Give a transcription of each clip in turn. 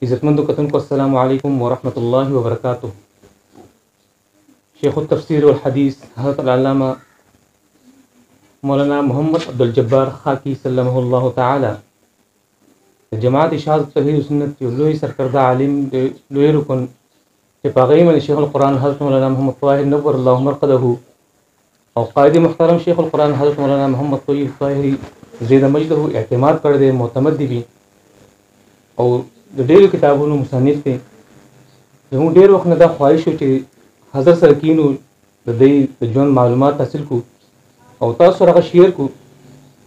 عزتمندو کتونکو السلام علیکم ورحمۃ اللہ وبرکاتہ. شیخ التفسیر والحدیث حضرت العلامہ مولانا محمد عبدالجبار خاکی سلمہ اللہ تعالی جماعت اشاعت توحید سنت یو لوی سرکرده عالم لوی رکن چې په هغې باندې شیخ القرآن حضرت مولانا محمد طاهر نور الله مرقده او قائد محترم شیخ القرآن حضرت مولانا محمد طیب طاهری زید مجده اعتماد کړی دی، معتمد دی او د ډېرو کتابونو مصنف دی. زموږ ډېر وخت نه دا خواهش و چې حضرت سره کینو، د دې د ژوند معلومات حاصل کړو او تاسو سره هغه شیر کړو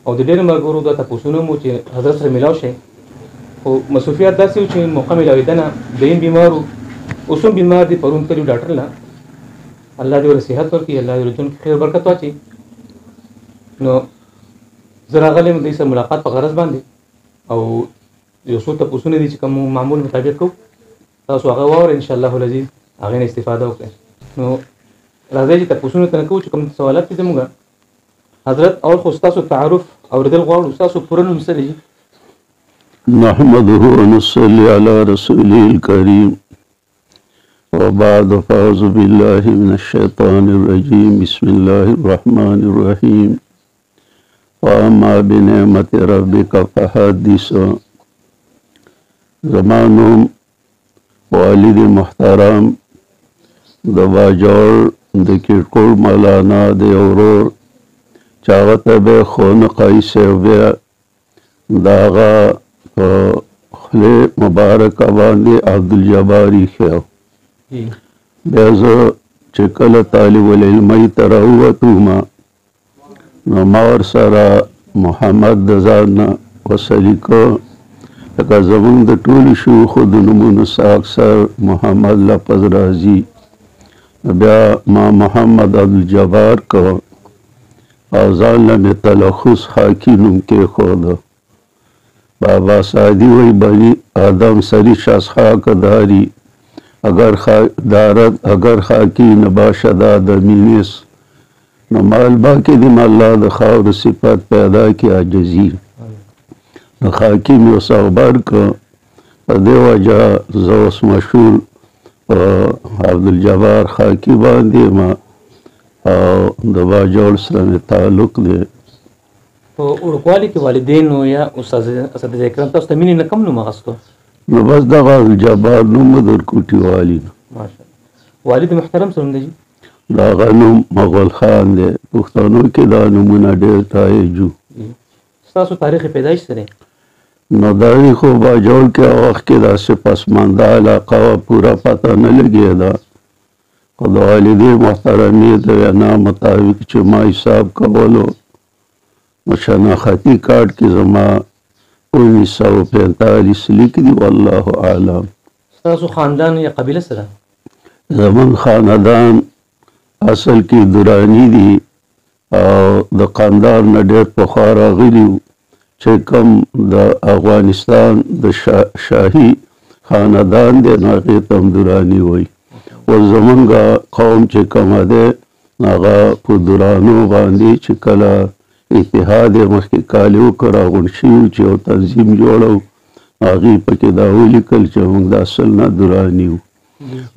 او د ډېرو ملګرو دا تپوسونه مو چې حضرت سره میلاو شئ. خو مصروفیات داسې و چې موقع میلاوېده نه. دین بیمار و، اوس هم بیمار دی. پرون تللي ډاکټر له، الله دې ورته صحت ورکړي، الله دې ژوند کې خیر برکت واچوي. نو زه راغلی یم دوی سره ملاقات په غرض باندې او یو څو تپوسونه دي چې کوم معمول مطابق کوو، تاسو هغه واورئ انشاءالله العزیز، هغې نه استفاده وکړئ. نو راځئ چې تپوسونو ته نه کوو چې کوم سوالات دي زموږ. حضرت اول خو ستاسو تعارف اورېدل غواړو. ستاسو پوره نوم څه دی؟ نحمده ونصلي على رسوله الكريم وبعد فأعوذ بالله من الشيطان الرجيم بسم الله الرحمن الرحيم وأما بنعمة ربك فحدث. زمانم والد محترم د باجوړ د کټکول مولانا د ورور چاوته به خون قیسه بیا داغا خلی مبارک باندې عبدالجباری خیو بیا زه چې کله طالب العلمۍ ته راووتومه نو ما ورسره محمد د ځان نه وسلیکه، لکه زمونږ د ټولو شیوخو د نومونو څخه اکثر محمد لفظ راځي. بیا ما محمد عبدالجبار که او ځان له مې تلخص خاکی نوم کېښوده. بابا سعدی وی بنی آدم سری شخص خاک داری اگر خاکی نباشد آدمینس. نو مالبا کې دې الله د خاور صفت پیدا کی عاجزی نو خاکی مې اوس اخبار که په دې وجه زه اوس مشهور عبدالجبار خاکی باندې ما او د باجوړ سره مې تعلق دی. په وړوکوالي کې والدینو یا اساتذه کرام تاسو ته مینې نه کم نوم اخیستو؟ نو بس دغه عبدالجبار نوم د ورکوټي والي نو. ماشاءالله. والد محترم څه نوم دی؟ د هغه نوم مغل خان دی. پښتنو کې دا نومونه ډېر رایجو. ستاسو تاریخ پیدایش څه دی؟ نو دا خو باجوړ کې هغه وخت کې داسې پسمانده علاقه وه، پوره پته نه لګېده. خو د والدې محترمې د وینا مطابق چې ما حساب کولو نو شناختی کارت کې زما 1945 لیک دی، والله اعلم. ستاسو خاندان یا قبیله سره؟ زمون خاندان اصل کې درانی دی او د قندار نه ډېر پخوا راغلي وو چې کوم د افغانستان د شاهي خاندان دی نو هغې ته هم درانی وایي. او زمونږ قوم چې کومه دی هغه په درانو باندې چې کله اتحاد یې مخکې کالي وکړ راغونډ شوي چې یو تنظیم جوړو، هغې پکې دا ولیکل چې موږ د اصل نه دراني وو.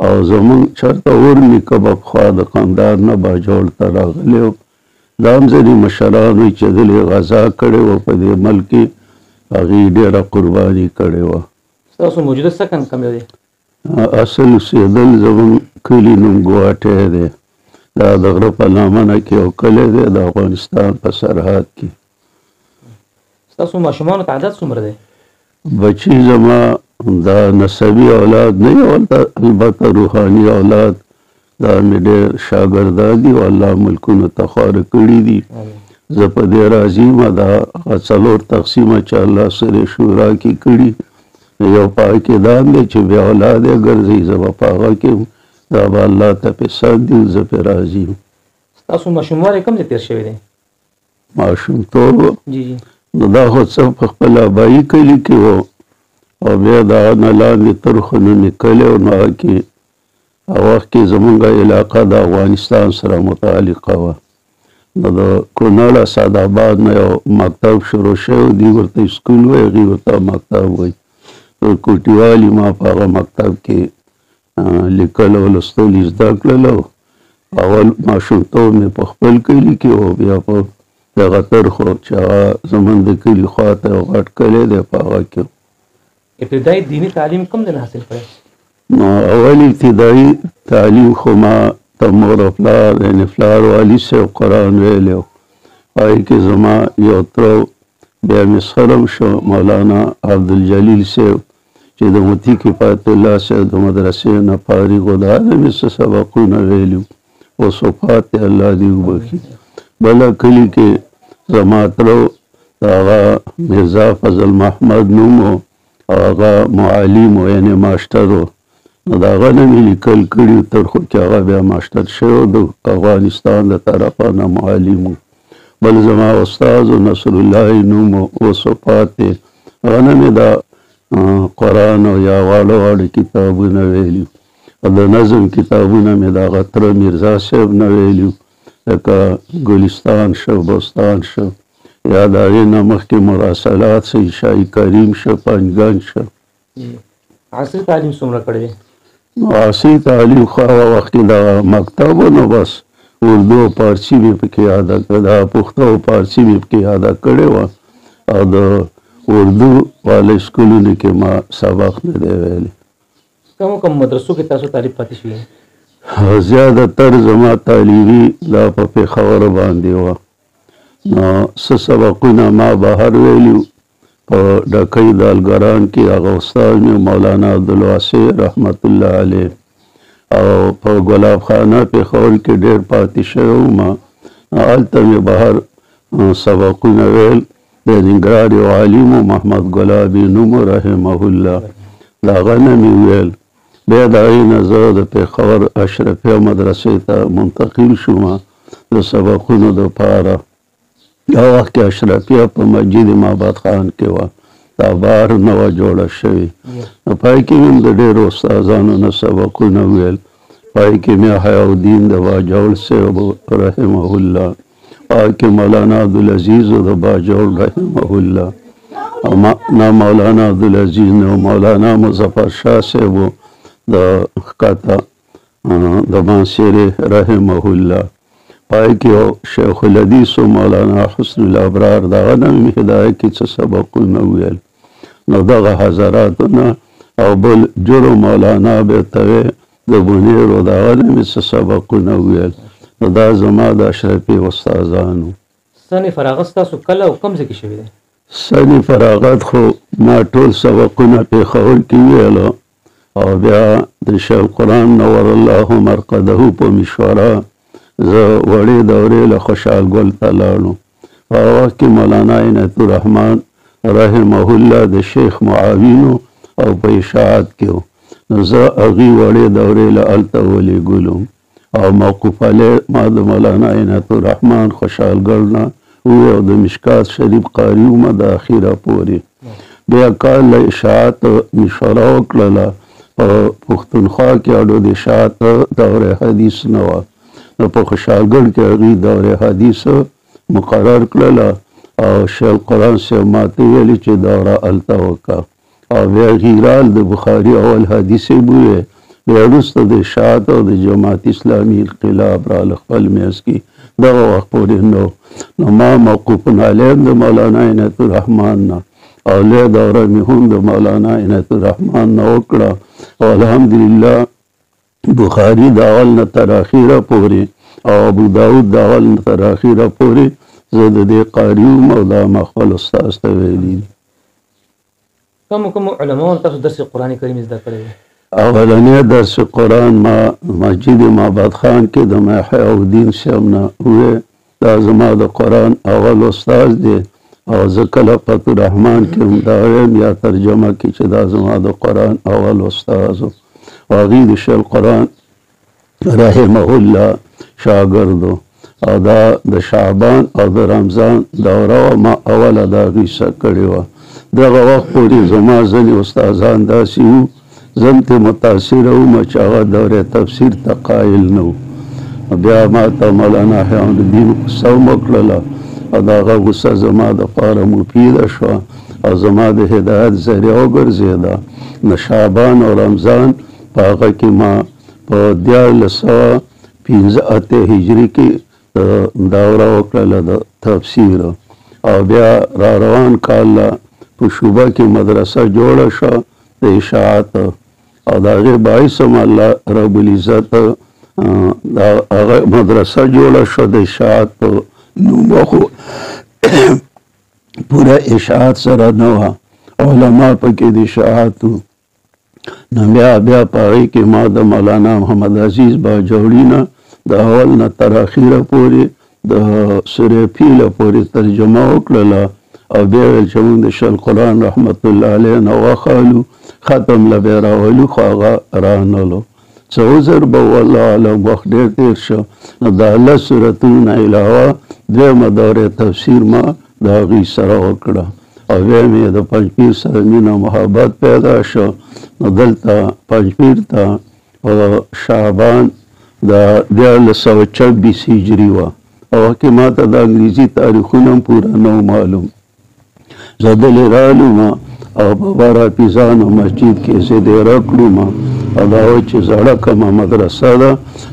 او زمونږ چېرته اور نیکه به پخوا د قندار نه باجوړ ته راغلی و. دا هم ځینې مشران وایي چې دلې غذا کړې وه په دې ملک کې، هغې ډېره قرباني کړې وه. ستاسو موجوده سکن کوم دی؟ اصل اوسېدل زمونږ کلي نوم ګواټی دی. دا د غره په لمنه کې یو کلی دی د افغانستان په سرحد کې. ستاسو ماشومانو تعداد څومره دی؟ بچي زما دا نسبي اولاد نه یو، البته روحاني اولاد دا مې ډېر شاګردان دي او الله ملکونو ته خواره کړي دي. زه په دې راضي یم. دا څلور تقسیمه چې الله سره شورا کې کړي، یو پای کې دا دی چې بې اولاده ګرځي، زه به په هغه کې دا به الله ته پسند دي، زه پې راضي یم. ستاسو ماشوموالی کوم ځای تېر شوی دی؟ ماشومتوب جی جی. نو دا خو څه په خپل ابایي کلي کې وو او بیا د هغه نه لاندې ترخو نومې کلی و. نو هغه کې هغه وخت کې زمونږ علاقه د افغانستان سره متعلقه وه. نو د کونړ اسداباد نه یو مکتب شروع شوی دی، ورته سکول وایي، هغې ورته مکتب وایي. کوټیوالي ما په هغه مکتب کې لیکل او لوستل زده کړل. اول ماشومتوب مې په خپل کلي کې او بیا په دغه ترخو چې هغه زموږ د کلي خواته یو غټ کلی دی په هغه کې. ابتدایي دیني تعلیم کوم ځای نه حاصل کړی؟ نو اول ابتدایي تعلیم خو ما ته مور او پلار یعنې پلار والي صاحب قرآن ویلی و. هغې کې زما یو تره بیا مې سره شو مولانا عبدالجلیل صاحب چې د مفتي کفایت الله صاحب د مدرسې نه فارغ و. د هغه مې څه سبقونه ویلي وو. اوس وفات دی، الله دې وبخي. بله کلي کې زما تره د هغه مرزا فضل محمد نوم و او هغه معلم و یعنې ماشټر و. نو د هغه نه مې لیکل کړي تر خو چې هغه بیا ماشټر شوی د افغانستان د طرفه نه معلم و. بل زما استاد نصر الله نوم اوس وفات دی. هغه نه مې دا قرآن او یا واړه واړه کتابونه ویلي او د نظم کتابونه مې د هغه تره مرزا صاحب نه ویلي لکه ګلستان شو، بستان شو، یا د هغې نه مخکې مراسلات شو، شاهي کریم شو، پنجګن شو. عصري تعلیم څومره کړی دی؟ نو عصري تعلیم خو هغه وخت کې د مکتب و نو بس اردو او پارسي مې پکې یاده کړه، د پښتو او پارسي مې پکې یاده کړې وه او د اردو والا سکولونو کې ما سبق نه دی ویلی. کوم مدرسو کې تاسو تعلیم پاتې شوي؟ زیاده تر زما تعلیمي دا په پېښور باندې وه. نو څه سبقونه ما بهر ویلي په ډکۍ دالګران کې هغه استاد مې مولانا عبدالواسع رحمت الله علیه او په ګلاب خانه پېښور کې ډېر پاتې شوی وم. هلته مې بهر سبقونه ویل. د ننګرهار یو عالم و محمد ګلابي نوم رحمه الله، د هغه نه مې ویل. بیا د هغې نه زه د پېښور اشرفیه مدرسې ته منتقل شوم د سبقونو دپاره. هغه وخت کې اشرفیه په مسجد معبد خان کې وه، دا بار نه وه جوړه شوې. نو پای کې مې د ډېرو استادانو نه سبقونه ویل. پای کې مې حیاالدین د باجوړ صاحب رحمه الله، پای کې مولانا عبدالعزیز د باجوړ رحمه الله، او نه مولانا عبدالعزیز نه مولانا مظفر شاه صاحب د ښکته د مانسیرې رحمه الله. پای کې شیخ الحدیث و مولانا حسن الابرار د هغه نه مې هدایه کې څه سبقونه ویل. نو دغه حضراتو نه او بل جرو مولانا بیرته د بونیر و د هغه نه مې څه سبقونه ویل. نو دا زما د اشرفي استادانو. سن فراغت ستاسو کله او کوم ځای کې شوی دی؟ سن فراغت خو ما ټول سبقونه پېښور کې ویلو او بیا د شیخ القرآن نور الله مرقده په مشوره زه وړې دورې له خوشحال ګل ته لاړم. په هغه وخت کې مولانا عنایت الرحمن رحمه الله د شیخ معاون او په اشاعت کې و. نو زه هغې وړې دورې له هلته ولېږلم او موقوف علیه ما د مولانا عنایت الرحمن خوشحال ګل نه او د مشکات شریف قاري ومه د اخیره پورې. بیا کال له اشاعت مشوره وکړله. په پښتونخوا کې اډو د اشاعت دوره حدیث نه وه. نو په خوشحالګړ کې هغې دوره حدیث مقرر کړله او شیخ القرآن صاحب ماته ویلي چې دوره هلته وکړه او بیا غیرال د بخاري اول حدیث یې بویې. بیا وروسته د اشاعت او د جماعت اسلامي انقلاب راله خپل میز کې دغه وخت پورې نو ما موقوف علیه د مولانا عنایت الرحمن نه او لویه دوره مې هم د مولانا عنایت الرحمن نه وکړه او الحمدلله بخاري د اول نه تر اخیره پورې او ابو داود د اول نه تر اخیره پورې زه د دې قاري وم او دا ما خپل استاذ ته ویلي دي. کوم علماو تاسو درس قرآن کریم زده کړی دی؟ اولنی درس قرآن ما مسجد معبد خان کې د حیاالدین صاحب نه وې. دا زما د قرآن اول استاذ دی او زه کله فتح الرحمن کې هم دا ویم یا ترجمه کې چې دا زما د قرآن اول استاذ و. هغې د شیخ القرآن رحمه الله شاګرد او دا د شعبان او د رمضان دوره وه. ما اوله د هغې څه کړې وه. دغه وخت پورې زما ځینې استادان داسې وو زه هم ترې متاثره وم چې هغه دورې تفسیر ته قایل نه و. بیا ما ته مولانا حیان الدین غصه هم وکړله او د هغه غصه زما دپاره مفیده شوه او زما د هدایت ذریعه وګرځېده. د شعبان او رمضان په هغه کې ما په 1485 هجري کې دوره وکړله د تفسیر، او بیا را روان کال په شوبه کې مدرسه جوړه شوه د اشاعت، او د هغې باعث هم الله رب العزت هغه مدرسه جوړه شوه د اشاعت په نوم، خو پوره اشاعت سره نه وه، علما پکې د اشاعت وو. نو بیا په هغې کې ما د مولانا محمد عزیز باجوړي نه د اول نه تر اخره پورې د سورې فیل پورې ترجمه وکړله، او بیا ویل چې موږ د شل قرآن رحمت الله علیه نه وخالو، ختم له بیا راولو، خو هغه رانلو. څه عذر به والله اعلم، وخت ډېر تېر شو. نو د 10 سورتونو نه علاوه دویمه دورې تفسیر ما د هغوی سره وکړه، او بیا مې د پنجپیر سره مینه محبت پیدا شو. نو دلته پنجپیر ته شعبان د 1426 هجري وه، او هغې ما ته د انګریزي تاریخونه هم پوره نه معلوم. زه دلې رالم او بابا رافیزانو مسجد کې زیدیره کړم، او دا و چې زړه کومه مدرسه ده،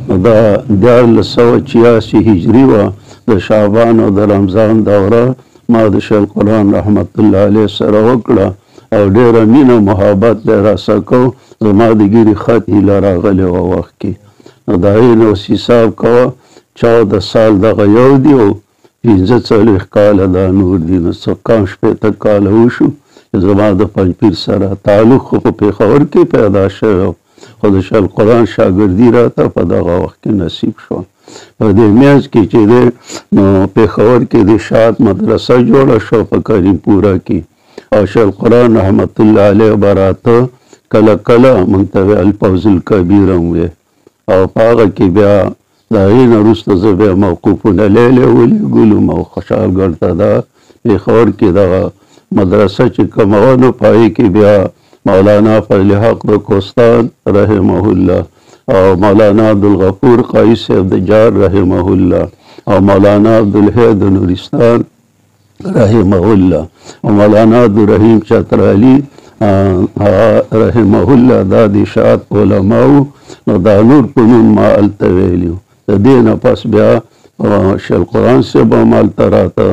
نو دا 1486 هجري وه. د شعبان او د رمضان دوره ما د شیخ القرآن رحمت الله علیه سره وکړه، او ډېره مینه محبت به یې راسره کو. زما د ګیري خط هیله راغلې وه وخت کې، نو د هغې نه اوس حساب کوه 14 سال دغه یو دی، او 45 کاله دا نور دي، نو څه کم 80 کاله وشو چې زما د پنجپیر سره تعلق خو په پېښور کې پیدا شوی، خو د شیخ القرآن شاګردي راته په دغه وخت کې نصیب شوه. په دې میاشت کې چې دی نو پېښور کې د اشاعت مدرسه جوړه شوه په کریم پوره کې، او شیخ القرآن رحمت الله علیه به راته کله کله موږ ته الفوز الکبیر هم وی، او په هغه کې بیا د هغې نه وروسته زه بیا موقوفونه لیلی ولیږلم، او خوشحالګړ ته دا پېښور کې دغه مدرسه چې کومه وه، نو په هغې کې بیا مولانا فضل حق د کوستان رحمه الله، او مولانا عبدالغفور قایي صاحب د جار رحمه الله، او مولانا عبدالحی د نورستان رحمه الله، او مولانا عبدالرحیم چترالی رحمه الله. دا د اشاعت علماو، نو دا نور په نوم ما هلته ویلي وو. د دې نه پس بیا شیخ القرآن صاحب هم هلته راته،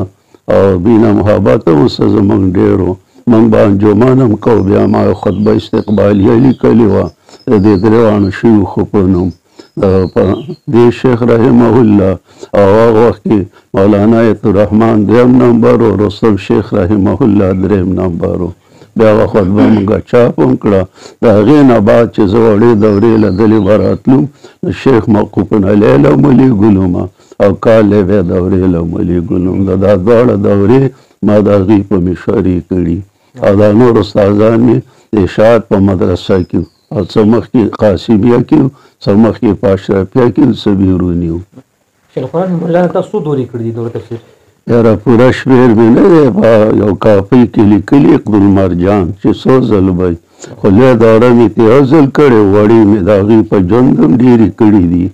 او بینه محبت هم ورسره زموږ ډېر و. موږ به انجمن هم کوو. بیا ما یو خطبه استقبالیه لیکلې وه د دې درېواړو شیوخو په نوم، دې شیخ رحمه الله، او هغه وخت کې مولانا عطیة الرحمن 2م نمبر و، رستم شیخ رحمه الله 3م نمبر و. بیا هغه خطبه موږ چاپ هم کړه. د هغې نه بعد چې زه وړې دورې له دلې به راتلم، د شیخ موقوفن علیه له ولیږلم، او کال یې بیا دورې له ولیږلم. دا دواړه دورې ما د هغې په مشورې کړي، او دا نور استادان مې د اشاعت په مدرسه کې، او څه مخکې قاسمیه کې، څه مخکې په اشرفیه کې، څه بیروني وو. شیخ القرآن مولانا تاسو څو دورې کړي دي دوره تفسیر؟ یاره پوره شمېر مې نه دی، په یو کاپۍ کې لیکلي عقدالمرجان چې څو ځل به وي، خو لویه دوره مې ته یو ځل کړې، وړې مې د هغې په ژوند هم ډېرې کړي دي.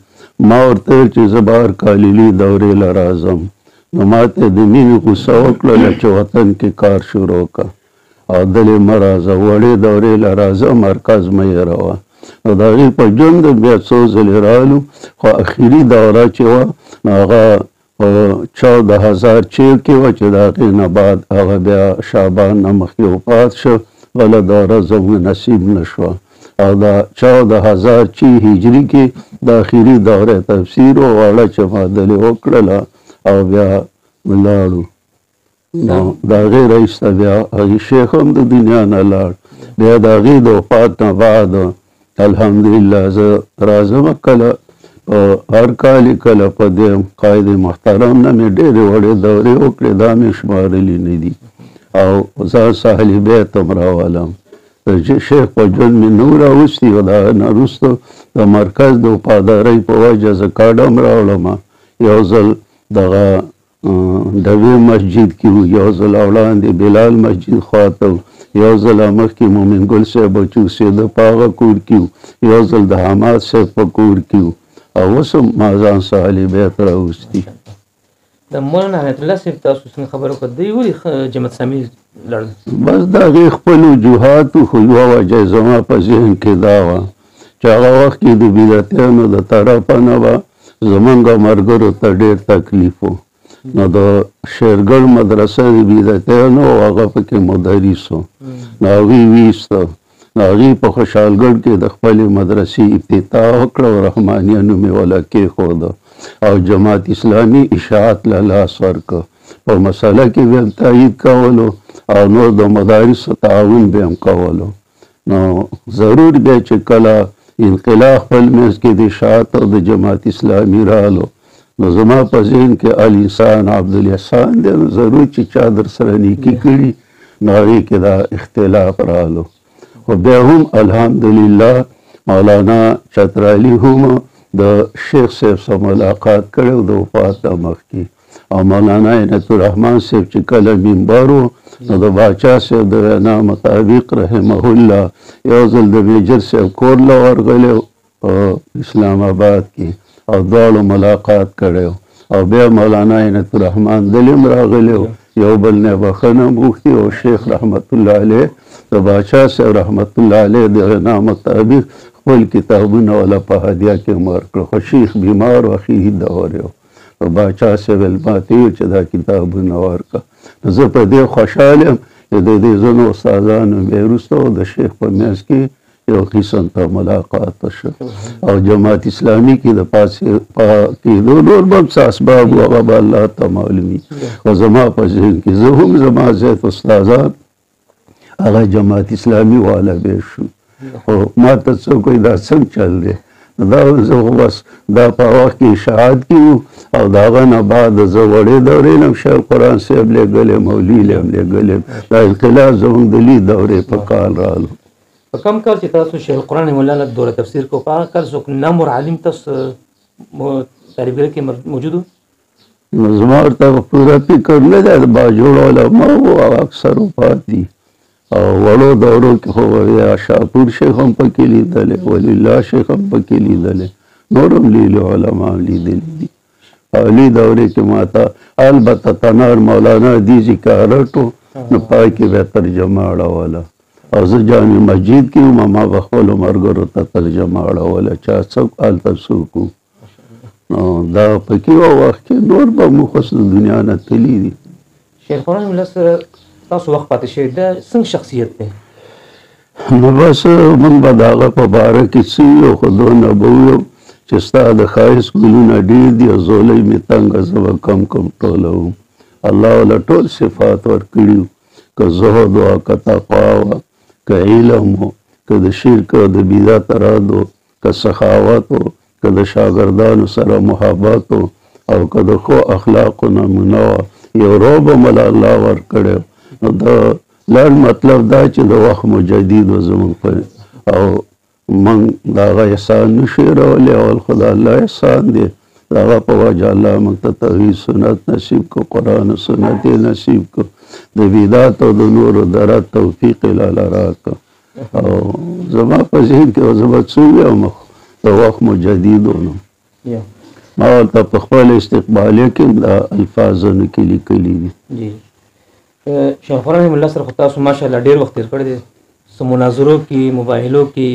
ما ورته ویل چې زه به هر کال لوی دورې له راځم، نو ما ته د مینې غوسه وکړله چې وطن کې کار شروع کړه، او دلې مه راځه، وړې دورې له راځه، مرکز مه هېروه. نو د هغې په ژوند بیا څو ځلې رالو، خو اخري دوره چې وه نو هغه په 14,006 کې وه، چې د هغې نه بعد هغه بیا شعبان نه مخکې وفات شو، بله دوره زموږ نصیب نه شوه. او د 14,006 هجري کې د اخري دوره تفسیر و، واړه چې ما دلې وکړله، او بیا ولاړو. نو د هغې رئیسته بیا هغې شیخ هم د دنیا نه لاړ. بیا د هغې د وفات نه بعد الحمدلله زه راځم، کله په هر کال کله په دې قائد محترم نه مې ډېرې وړې دورې وکړې، دا مې شمارلي نه دي، او ځان سهل بیت هم راولم. د شیخ په ژوند مې نه راوستي، او د هغه نه وروسته د مرکز د وفادارۍ په وجه زه کارډ هم راوړم. یو ځل دغه ډوې مسجد کې و، یو ځل وړاندې بلال مسجد خواته و، یو ځل مخکې مومن ګل صاحب چې اوسېده په هغه کور کې و، یو ځل د حماد صاحب په کور کې و، او اوس هم ما ځان سهل بیت راوستي. د مولانا عنایت الله صاحب تاسو څنګه خبره وکړه، دوی ولې جماعت اسلامي لړل؟ بس د هغې خپل وجوهاتو خو یوه وجه زما په ذهن کې دا وه چې هغه وخت کې د بدعتیانو د طرفه نه به زمونږ ملګرو ته ډېر تکلیف و. نو د شیرګل مدرسه د بدعتیانو او هغه پکې مدرس و، نو هغوی ویسته. نو هغوی په خوشحالګړ کې د خپلې مدرسې افتتاح وکړه او رحمانیه نوم یې وله کېښوده او جماعت اسلامي اشاعت له لاس ورکړه. په مسله کې به هم تایید کولو او نور د مدارسو تعاون به هم کولو. نو ضرور دی چې کله انقلاب خپل منځ کې د اشاعت او د جماعت اسلامي رالو، نو زما په ذهن کې الانسان عبدالاحسان دی، نو ضرور چې چا در سره نیکي کړي نو هغې کې دا اختلاف رالو. خو بیا هم الحمدلله مولانا چترالی هم د شیخ صاحب سره ملاقات کړی د وفات نه مخکې، او مولانا عنایت الرحمن صاحب چې کله منبر و نو د باچا صاحب د وینا مطابق رحمه الله یو ځل د میجر صاحب کور له ورغلی په اسلام آباد کې او دواړو ملاقات کړی او بیا مولانا عنایت الرحمن دلې هم راغلی یو بل نه بخښنه غوښتي او شیخ رحمت الله علیه د باچا صاحب رحمت الله علیه د وینا مطابق خپل کتابونه وله په هدیه کې ورکړه. خو شیخ بیمار و اخري دور یو، نو باچا صاحب ماته ویل چې دا کتابونه ورکړه. نو زه په دې خوشحاله یم چې د دې ځینو استادانو بیا وروسته د شیخ په منځ کې یو قسم ته ملاقات وشو او جماعت اسلامي کې د پاسې کېدو نور به هم څه اسباب و هغه به الله ته معلوم وي. خو زما په ذهن کې زه هم زما زیات استادان هغه جماعت اسلامي والا به شو. خو ما ته څوک وایي دا څنګه چل دی؟ دا زه خو بس دا په وخت کې اشاعت کې وو او د هغه نه بعد زه وړې دورې نه یم شیخ القرآن صاحب لېږلی یم او لیلی هم لېږلی یم. دا انقلاب زموږ د لید دورې په کال رالو. په کوم کال چې تاسو شیخ القرآن مولانا دوره تفسیر کو په هغه کال څوک نامور عالم تاسو طالب علم کې موجود و؟ نو زما ورته پوره فکر نه دی، د باجوړ علما وو هغه اکثر وفات دي او وړو دورو کې خو یا شاپور شیخ هم پکې لیدلی، ولی الله شیخ هم پکې لیدلی، نور هم لیلي علما هم لیدلی دي. اولي دورې کې ماته البته تنار مولانا دیزي کارټو نو پای کې به ترجمه اړوله او زه جامع مسجد کې وم، ما به خپلو ملګرو ته ترجمه اړوله چا څوک هلته څوک وو. نو دا پکې یو وخت کې نور به موږ خو د دنیا نه تللي دي. شیخ القرآن مولا سره تاسو وخت پاتې شوی دا څنګه شخصیت دی؟ نو بس موږ به د هغه په باره کې څه ویو خو دونه به ویو چې ستا د ښایست ګلونه ډېر دي او زولی مې تنګه زه به کم ټولوم. الله وله ټول صفات ورکړي وو، که زهد وه، که تقوا وه، که علم و، که د شرک او د بدعت رد و، که سخاوت و، که د شاګردانو سره محبت و، او که د ښو اخلاقو نمونه وه، یو روب هم الله ورکړی. نو د لنډ مطلب دا چې د وخت مجدد و زموږ او موږ د هغه احسان نشو هېرولی، اول خو د الله احسان دی، د هغه په وجه الله موږ ته توحید سنت نصیب کړو، قرآن و سنت یې نصیب کړو، د بدعت او د نورو د رد توفیق یې لاله راکړه. او زما په ذهن کې زه به څه ووایم د وخت مجدد و نو ما ورته په خپل استقبالیه کې د الفاظونو کې لیکلي دي. شیخ القرآن مولا سره خو تاسو ماشاءالله ډېر وخت تېر کړی دی، څه مناظرو کې، موبایلو کې،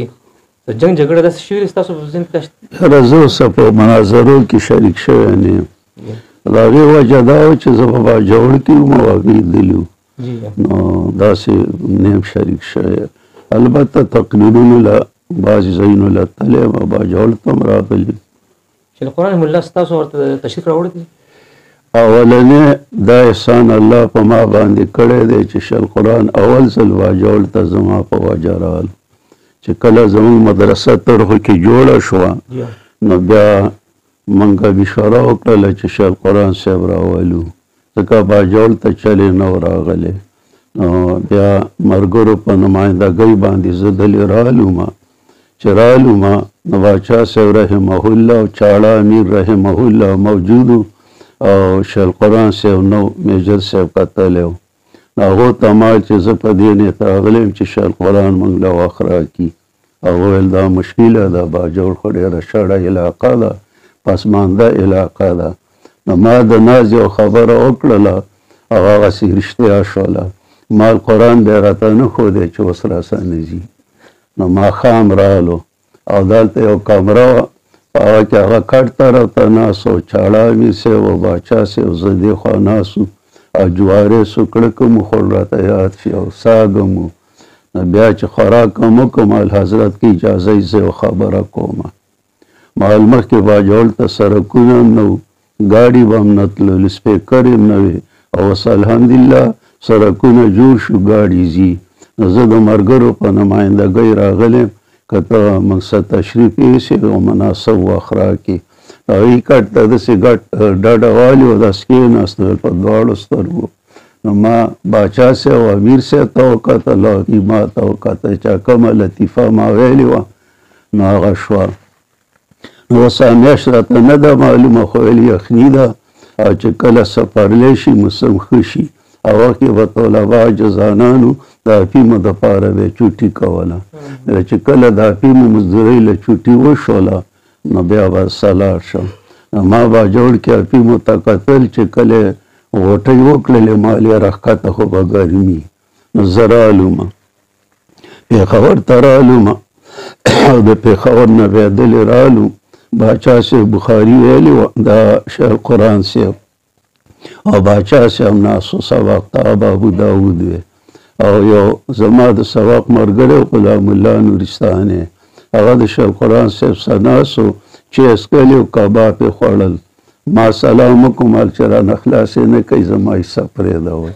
جنګ جګړه داسې شوي دي ستاسو په ذهن کې؟ یاره زه اوسه په مناظرو کې شریک شوی نه یم. د هغې وجه دا وه چې زه په باجوړ کې وم او هغوی لیدلي وو، نو داسې نه یم شریک شوی. البته تقریرونو له بعضې ځایونو له تللی یم او باجوړ ته هم راغلي. شیخ القرآن مولا ستاسو ورته تشریف راوړی دی؟ اولنې دا احسان الله په ما باندې کړی دی چې شیخ القرآن اول ځل باجوړ ته زما په وجه راغلو. چې کله زموږ مدرسه طرحو کې جوړه شوه نو بیا موږ مشوره وکړله چې شیخ القرآن صاحب راولو، ځکه باجوړ ته چلې نه و راغلی. نو بیا ملګرو په نمایندګۍ باندې زه دلې رالومه، چې رالومه نو باچا صاحب رحمه الله او چاړه امیر رحمه الله موجود و او شیخ القرآن صاحب نو میجر صاحب کتلی و. نو هغو ته ما چې زه په دې نیت راغلی یم چې شیخ القرآن موږ له وخت راکړي. هغه ویل دا مشکله ده، باجوړ خو ډېره شړه علاقه ده، پسمانده علاقه ده. نو ما د ناز یو خبره وکړله او هغسې رښتیا شوله. مال قرآن بیا راته نه ښودی چې اوس راسره ځي. نو ماښام رالو او دلته یو کمره وه، په هغه کې هغه کټ طرف ته ناست و، چاړه امیر صاحب او باچا صاحب زه دې خوا ناست وو او جوارې سوکړکه مو خوړ راته یاد شي او ساګه مو. نو بیا چې خوراک هم وکړم حضرت کې اجازه یې زه یو خبره کوم. مال مخکې باجوړ ته سړکونه هم نه وو، ګاډي به هم نه تلل، سپیکر هم نه وي، او اوس الحمدلله سړکونه جوړ شو، ګاډي ځي. نو زه د ملګرو په نمایندګۍ راغلی که ته موږ څه تشریف ایسې او مناسب وخت راکړي. هغوی کټ ته داسې ګټ ډډه والي او داسې کېناستل په دواړو سترګو. نو ما باچا صاحب او امیر صاحب ته وکتل، هغوی ما ته وکتل چې کومه لطیفه ما ویلې وه نو هغه شوه. نو اوس میاشت راته نه ده معلومه، خو ویل یخني ده او چې کله سفرلی شي موسم ښه شي هغه کې به طلبا جزانانو د افیمو دپاره به یې چوټي کوله. چې کله د افیمو مزدورۍ له چوټي وشوله نو بیا به سلاړ شم. ما باجوړ کې افیمو ته کتل چې کله غوټۍ وکړلې مال یې راښکته خو به ګرمي. نو زه رالومه پېښور ته رالومه او د پېښور نه بیا دلې رالو. باچا صاحب بخاري ویلې وه د شیخ القرآن صاحب او باچا صاحب ناستو، سبق ته ابو داود وی او یو زما د سبق ملګری غلام الله نورستاني هغه د شیخ القرآن صاحب سره ناست و، چیز کلي او کباب یې خوړل. ما سلام وکړم چې رانه خلاصې نه کوي، زما حصه پرېږدوئ.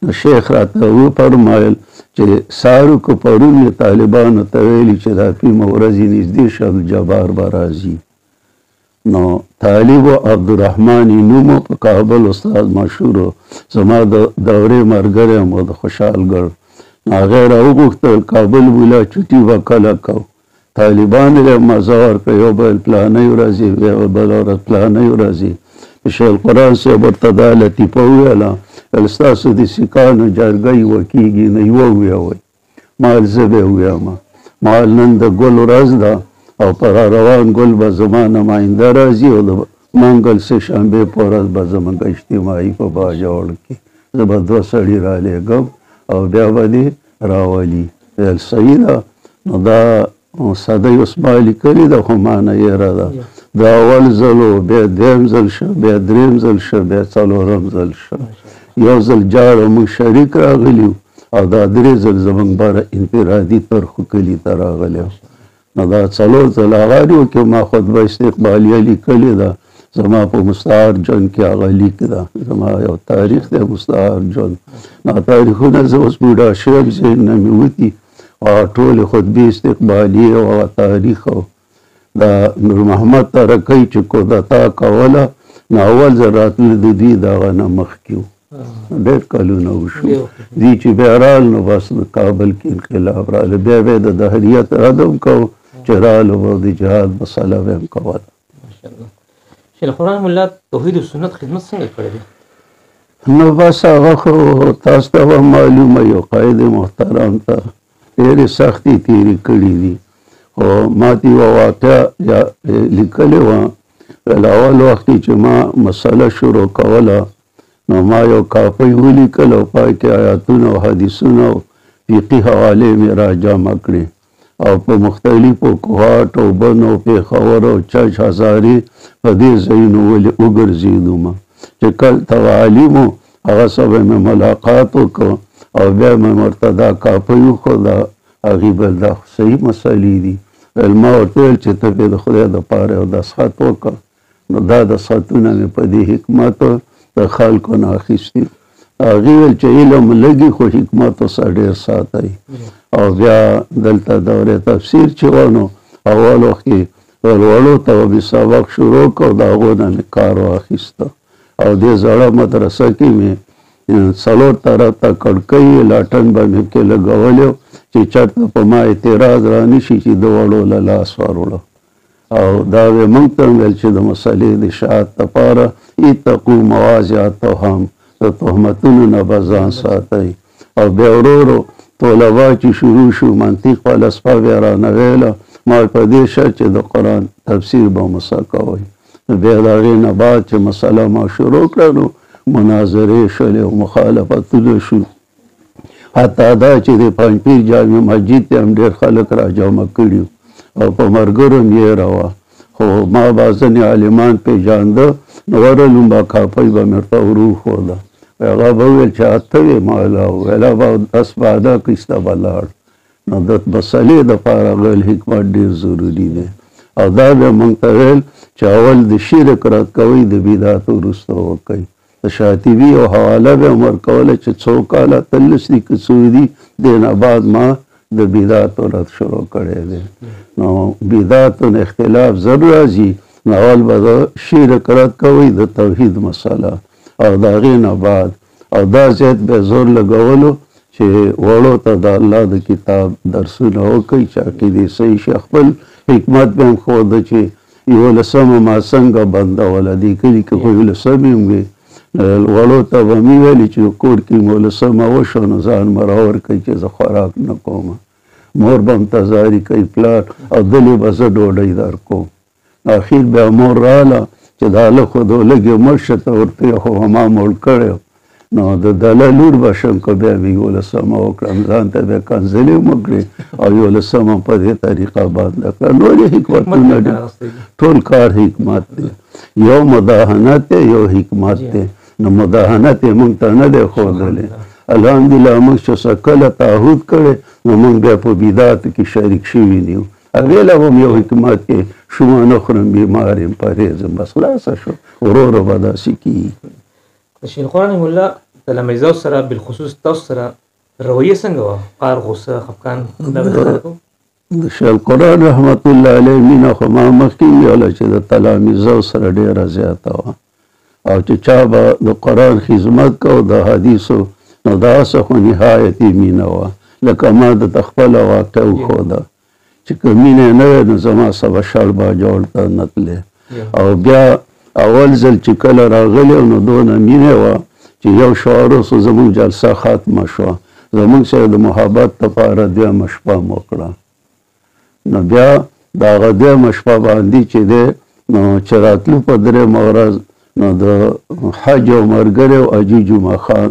نو شیخ راته وفرمایل چې سارو که پرون یې طالبانو ته ویلي چې د افیمو ورځې نږدې شه عبدالجبار به راځي. نو طالب عبدالرحمن نوم په کابل استاد مشهور زما د دورې ملګری یم او د خوشحالګړ. هغې راوغوښتل کابل بولا چوټي به کله کوو. طالبانو یې مزه ورکړه، یو بل پلانۍ ورځې یو بله ورځ پلانۍ ورځې. شیخ القرآن صاحب ورته دا لطیفه وویله، ویل ستاسو د سیکانو جرګه یوه کېږي نه یوه وویوئ. مال زه به یې وویمه. مال نن د ګل ورځ ده او پر روان ګل به زما نماینده راځي او د منګل سه شنبې په ورځ به زموږ اجتماعي په باجوړ کې زه به 2 سړي رالیږم او بیا به دې راولي. ویل صحیح ده. نو دا صدۍ اوس ما لیکلې ده خو ما نه یېره ده. دا اول ځل و، بیا دویم ځل شه، بیا دریم ځل شه، بیا څلورم ځل شه. یو ځل جاړه موږ شریک راغلي او دا 3 ځل زموږ بره انفرادي طرحو کلي ته راغلی. نو دا 4 ځل هغه کې ما خطبه استقبالیه لیکلې ده، زما په مستعار جون کې هغه لیک ده، زما یو تاریخ دی مستعار جون. نو تاریخونه زه اوس بوډا شویم ذهن نه مې وتي او ټولې خطبې استقبالیې او هغه تاریخ او د نور محمد ترکی چې کودتا کوله نو اول ځل راتلل د دوی د هغه نه مخکې و، ډېر کلونه وشو. دوی چې بیا رال نو بس د کابل کې انقلاب راغله، بیا به د دهریت عدم کوو چې رالو به د جهاد مسله به هم کوله. شیخ القرآن مولا توحید و سنت خدمت څنګه کړی دی؟ نو بس هغه خو تاسو ته به معلومه یو قائد محترم ته ډېرې سختې تېرې کړي دي. خو ما ته یوه واقعه لیکلې وه، اول وخت کې چې ما مسله شروع کوله نو ما یو کاپۍ ولیکل او پای کې آیاتونه او حدیثونه او فقهي حوالې مې راجمع کړې او په مختلفو کوهاټ او بن او پېښور او چچ هزارې په دې ځایونو وګرځېدم چې کلته عالم و هغه سره به مې ملاقات وکړ او بیا مې ورته دا کاپۍ وښوده. هغې بل دا صحیح مسلې دي. ما ورته ویل چې ته پرې د خدای دپاره یو دستخط وکړه. نو دا دستخطونه مې په دې حکمت د خلکو نه اخیستي. هغې ویل چې علم لږي خو حکمت ورسره ډېر ساتئ. او بیا دلته دورې تفسیر چې وه نو اول وخت کې ولوړو ته به سبق شروع کړو، د هغو نه مې کار واخیسته او دې زړه مدرسه کې مې 4 طرف ته کړکۍ لاټن به مې کې لګولی چې چېرته په ما اعتراض را نه شي چې د وړو له لاس وروړه. او دا به موږ ته ویل چې د مسلې د اشاعت دپاره اتقوا مواضع التهم، د تهمتونو نه به ځان ساتئ. او بیا ورو ورو طلبا چې شروع شو منطق فلسفه بیا رانه ویله، ما په دې شرط چې د قرآن تفسیر به مسه کوئ. بیا د هغې نه بعد چې مسله ما شروع کړه نو مناظرې شولې او مخالفتونه شو. حتی دا چې د پنځپیر جامع مسجد ته هم ډېر خلک را جمع کړي او په ملګرو هم یې وه، خو ما به ځینې عالمان پېژانده نو ورغلم به کاپۍ به مې ورته وروښوده، هغه به وویل چې اته وې مولا ویله به دس به ادا کړي به لاړ. نو د مسلې دپاره غل حکمت ډېر ضروري دی او دا بیا موږ ته ویل چې اول د شرک رد کوئ د بدعتو وروسته وکئ. د شاطبي یو حواله به هم ورکوله چې څو کاله اتلس دي که څو دي دې نه بعد ما د بدعتو رد شروع کړی دی. نو بدعتو نه اختلاف زر راځي، نو اول به د شرک رد کوئ د توحید مسله او د هغې نه بعد او دا زیات به زور لګولو چې وړو ته د الله د کتاب درسونه وکړي چې عقیدې صحیح شي. خپل حکمت به هم ښوده چې یولسمه ما څنګه بندوله دې کلي کې خو یولسم هم وي، وړو ته به مې ویلي چې کور کې یولسمه وشوه نو ځان مه راورکوئ چې زه خوراک نه کوم، مور به هم تزاري کوي پلار او دلې به زه ډوډۍ در کوم. اخیر بیا مور راله چې دا هلک خو د لږې مړ شه ته ورته خو ما مړ کړی نو د دله لور به شم که بیا مې یولسمه وکړم، ځان ته بیا کنځلې هم وکړې او یولسمه په دې طریقه بنده کړه. نورې حکمتونه ټول کار حکمت دی، یو مداهنت دی یو حکمت دی. نو مداهنت یې موږ ته نه دی ښودلی، الحمدلله موږ چې څه کله تعهد کړی نو موږ بیا په بدعتو کې شریک شوي نه یو. هغې له هم یو حکمت کې شومه نه خورم بیمار یم پرهیز یم بس خلاصه شو، ورو ورو به داسې کېږي. د شیخ القرآن رحمه الله د لمیزو سره بالخصوص تاسو سره رویه څنګه وه؟ قهر غصه خفګان دا به خلکو د شیخ القرآن رحمت الله علیه مینه خو ما مخکې ویله چې د تلامیذو سره ډېره زیاته وه او چې چا به د قرآن خدمت کو د حدیثو نو دا څه خو نهایتي مینه وه. لکه ما درته خپله واقع وښوده چې که مینه نه وی نو زما سبا شړ باجوړ ته نه تلې او بیا اول ځل چې کله راغلی نو دونه مینه وه چې یو شعار اوسو زموږ جلسه ختمه شوه، زموږ سره د محبت دپاره دویمه شپه م وکړه. نو بیا د هغه دویمه شپه باندې چې دی نو چې راتلو په درېیمه ورځ نو د حج او مرګرې او حاجي جمعه خان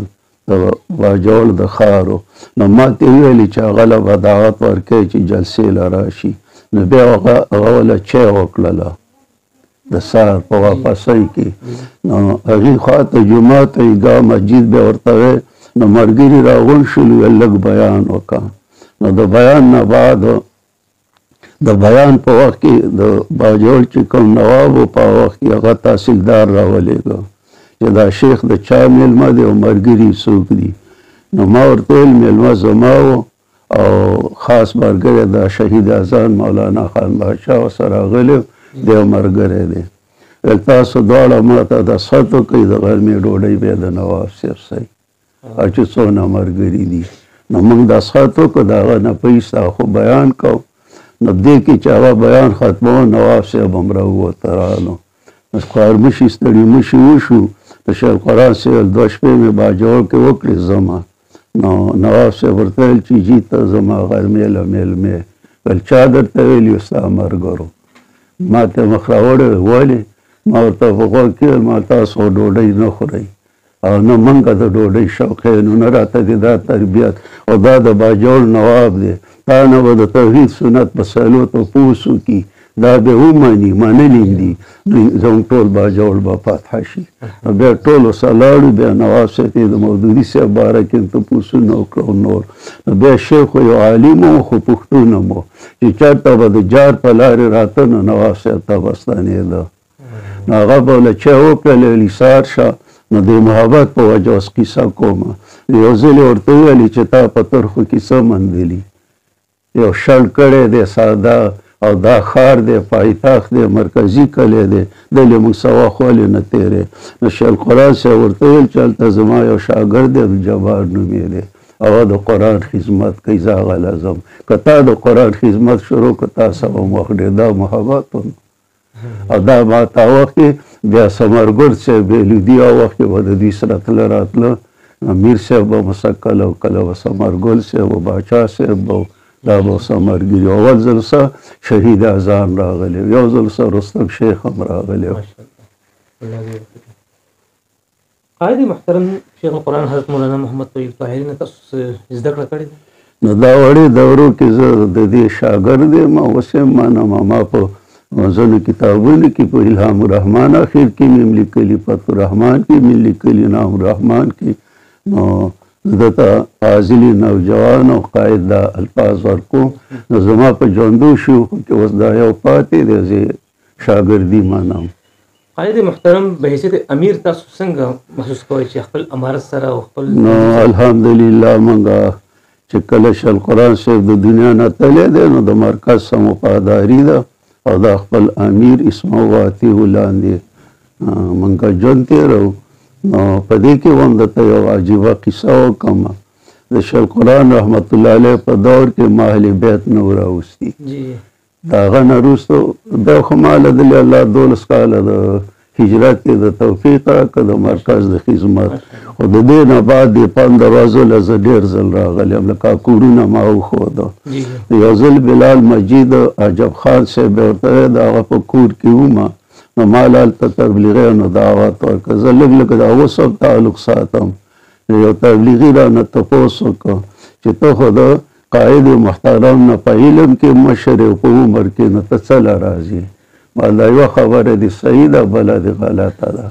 د باجوړ د ښارو نو ما ته ویلي چې هغه له به دعوت ورکوي چې جلسې له راشي. نو بیا هغه له چای وکړله د سهار په واپسۍ کې، نو هغې خوا ته جومات عیدګاه مسجد بیا ورته وی نو ملګري راغونډ شولو ویل لږ بیان وکړه. نو د بیان نه بعد د بیان په وخت کې د باجوړ چې کوم نواب و په وخت کې هغه تحصیلدار راولېږه چې دا شیخ د چا میلمه دی او ملګري څوک دي. نو ما ورته ویل میلمه زما و او خاص ملګری د شهید اذان مولانا خان بادشاه ورسره راغلی دی او ملګری دی. ویل تاسو دواړه ما ته د ست وکئ د غرمې ډوډۍ بیا د نواب صاحب صحیح او چې څونه ملګري دي. نو موږ د ست وکړو د هغه نه پیسه خو بیان کوو نو دې کې چې هغه بیان ختمو نواب صاحب هم راووته رالو نو ښکارمشي ستړي مشي وشو د شیخ القرآن صاحب دوه شپې مې باجوړ کې وکړې زما. نو نواب صاحب ورته ویل چې جي ته زما غرمې له میلمې ویل چا درته ویلي ستا ملګرو ما ته مخ راوړی ولې ما ورته په غوږ کې ویل ما تاسو ډوډۍ نه خورئ او نه منګه د ډوډۍ شوقیانو نه راته دي دا تربیت او دا د باجوړ نواب دی تا نه به د توحید سنت مسایلو تپوس وکړي دا به ومني منلي دي زموږ ټول باجوړ به فتحه شي. بیا ټولو سره لاړو بیا نواب صاحب ته د مودودي صاحب باره کې تپوسونه وکړو نور. بیا شیخ خو یو عالم و خو پښتون هم و چې چېرته به د جار په لارې راته نو نواب صاحب ته به ستنېده نو هغه به له چا وکړل ویلي سهار شه نو د محبت په وجه اوس کیسه کومه. یو ځل یې ورته وویلې چې تا په ترخو کې څه موندلي یو شړ کړی دی ساده او دا ښار دی پایتخت دی مرکزي کلی دی دلې موږ څه وخت ولې نه تېرې. نو شیخ القرآن صاحب ورته ویل چې هلته زما یو شاګرد دی عبدالجبار نومې دی هغه د قرآن خدمت کوي زه هغه لازم که تا د قرآن خدمت شروع که تا سره هم وخت ډېر دا محبت او دا ما تا وخت کې بیا ثمرګل صاحب بیلودي هغه وخت کې به د دوی سره تله راتله میر صاحب به مسکل او کله به ثمرګل صاحب او باچا صاحب به دا به ثمرګلي اول ځل سه شهید اذان راغلی یو ځل سه رستم شیخ هم راغلی. قائد محترم شیخ القرآن حضرت مولانا محمد طیب طاهري نه تاسو زده کړه کړې ده؟ نو دا وړې دورو کې زه د دې شاګرد یم او اوس هم ما په ځینو کتابونو کې په الهام الرحمن اخر کې مې لیکلي، فتح الرحمن کې مې لیکلي، انعام الرحمن کې. نو دته فاضلي نوجوان او قائد دا الفاظ ورکو. نو زما په ژوندو شیوخو کې اوس دا یو پاتې دی، زه شاګردي منم. قائد محترم به حیثیت امیر تاسو څنګه محسوس کوئ چې خپل امارت سره او خپل؟ نو الحمدلله موږ چې کله شیخ القرآن صاحب د دنیا نه تللی دی نو د مرکز سم وفاداري ده او د خپل امیر اسمه واطي ولاندې موږ ژوند تېرو. نو په دې کې هم درته یو عجیبه قصه وکړم. د شیخ القرآن رحمت الله علیه په دور کې ما اهل بیت نه و راوستي. د هغه نه وروسته بیا خو ما لیدلي الله 12 کاله د هجرت کې د توفیق راکړه د مرکز د خدمت. خو د دې نه بعد د 15 ورځو له زه ډېر ځل راغلی یم، لکه کورونه ما وښوده. یو ځل بلال مجید عجب خان صاحب ورته د هغه په کور کې وم، نو ما هلته تبلیغیانو دعوت ورکړه. زه لږ لږ د هغو سره تعلق ساتم. یو تبلیغي رانه تپوس وکړه چې ته خو د قائد محترم نه په علم کې مشر او په عمر کې نه ته څه له راځي؟ والله یوه خبره دې صحیح ده، بله دې غلطه ده.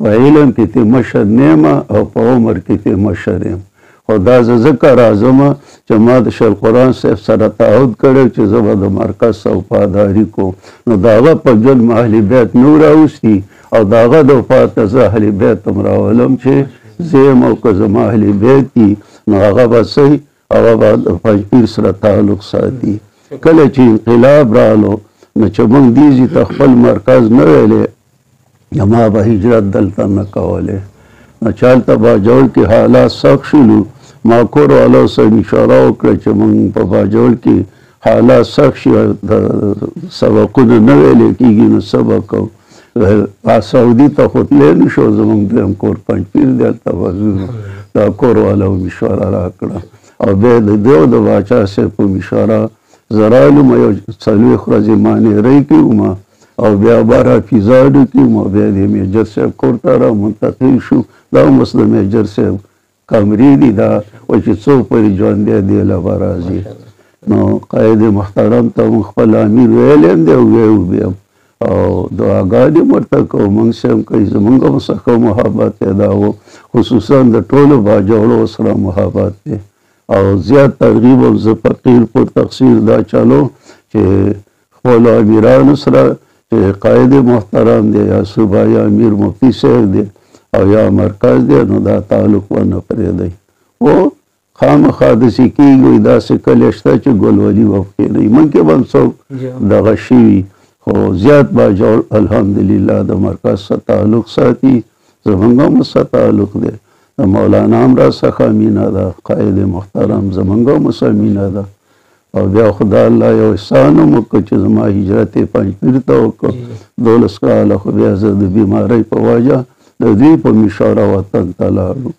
په علم کې ته مشر نه یم او په عمر کې ته مشر یم. خو دا زه ځکه راځم چې ما د شیخ القرآن صاحب سره تعهد کړی چې زه به د مرکز سره وفاداري کوم. نو د هغه په ژوند مې اهل بیت نه راوستي او د هغه د وفات زه اهل بیت هم راولم چې زه یم او که زما اهل بیت دي نو هغه به صحیح هغه به د پنجپیر سره تعلق ساتي. کله چې انقلاب رالو نو چې موږ دیزي ته خپل مرکز نه ویلی، ما به هجرت دلته نه کولی. نو چې هلته باجوړ کې حالات سخت شولو، ما کور والو سره اشاره وکړه چې موږ په باجوړ کې حالات سخت شي، سبقونه نه ویلی کېږي نو څه به کوو. سعودي ته خو تللی نه شو، زموږ دویم کور پنجپیر دی، هلته به ځو. دا کور والو اشاره راکړه او بیا د دیو د باچا صاحب په اشاره زه رالم، یو 4 ورځې مانیرۍ کې وم او بیا به حافظاډو کې وم. بیا د میجر صاحب کور ته را منتقل شو. دا هم اوس د میجر صاحب کمرې دي، دا وایي چې څوک پرې ژوندی دی له به راځي. نو قائد محترم ته مونږ خپل امیر ویلی هم دی او ویو بیا او دعاګانې هم ورته کوو. مونږ سه هم کوي، زمونږ هم څخه محبت دی. دا و خصوصا د ټولو باجوړو سره محبت دی او زیات ترغیب هم زه فقیر پر تقصیر دا چلو چې خپلو امیرانو سره چې قائد محترم دی یا صوبایي امیر مفتی صاحب دی او یا مرکز دی نو دا تعلق ونه پرېږدئ. او خامخا داسې کېږي داسې کلی شته چې ګلولي وپکېنئ. موږ کې به هم څوک دغه شوي، خو زیات باجوړ الحمدلله د مرکز سره تعلق ساتي. زمونږ هم سره تعلق دی، د مولانا هم را څخه مینه ده، قائد محترم زمونږ هم سره مینه ده. او بیا خدای الله یو احسان هم وکړه چې زما هجرت یې پنجپیر ته وکړه. 12 کاله خو بیا زه د بیمارۍ په وجه د دوی په مشوره وطن ته لاړو.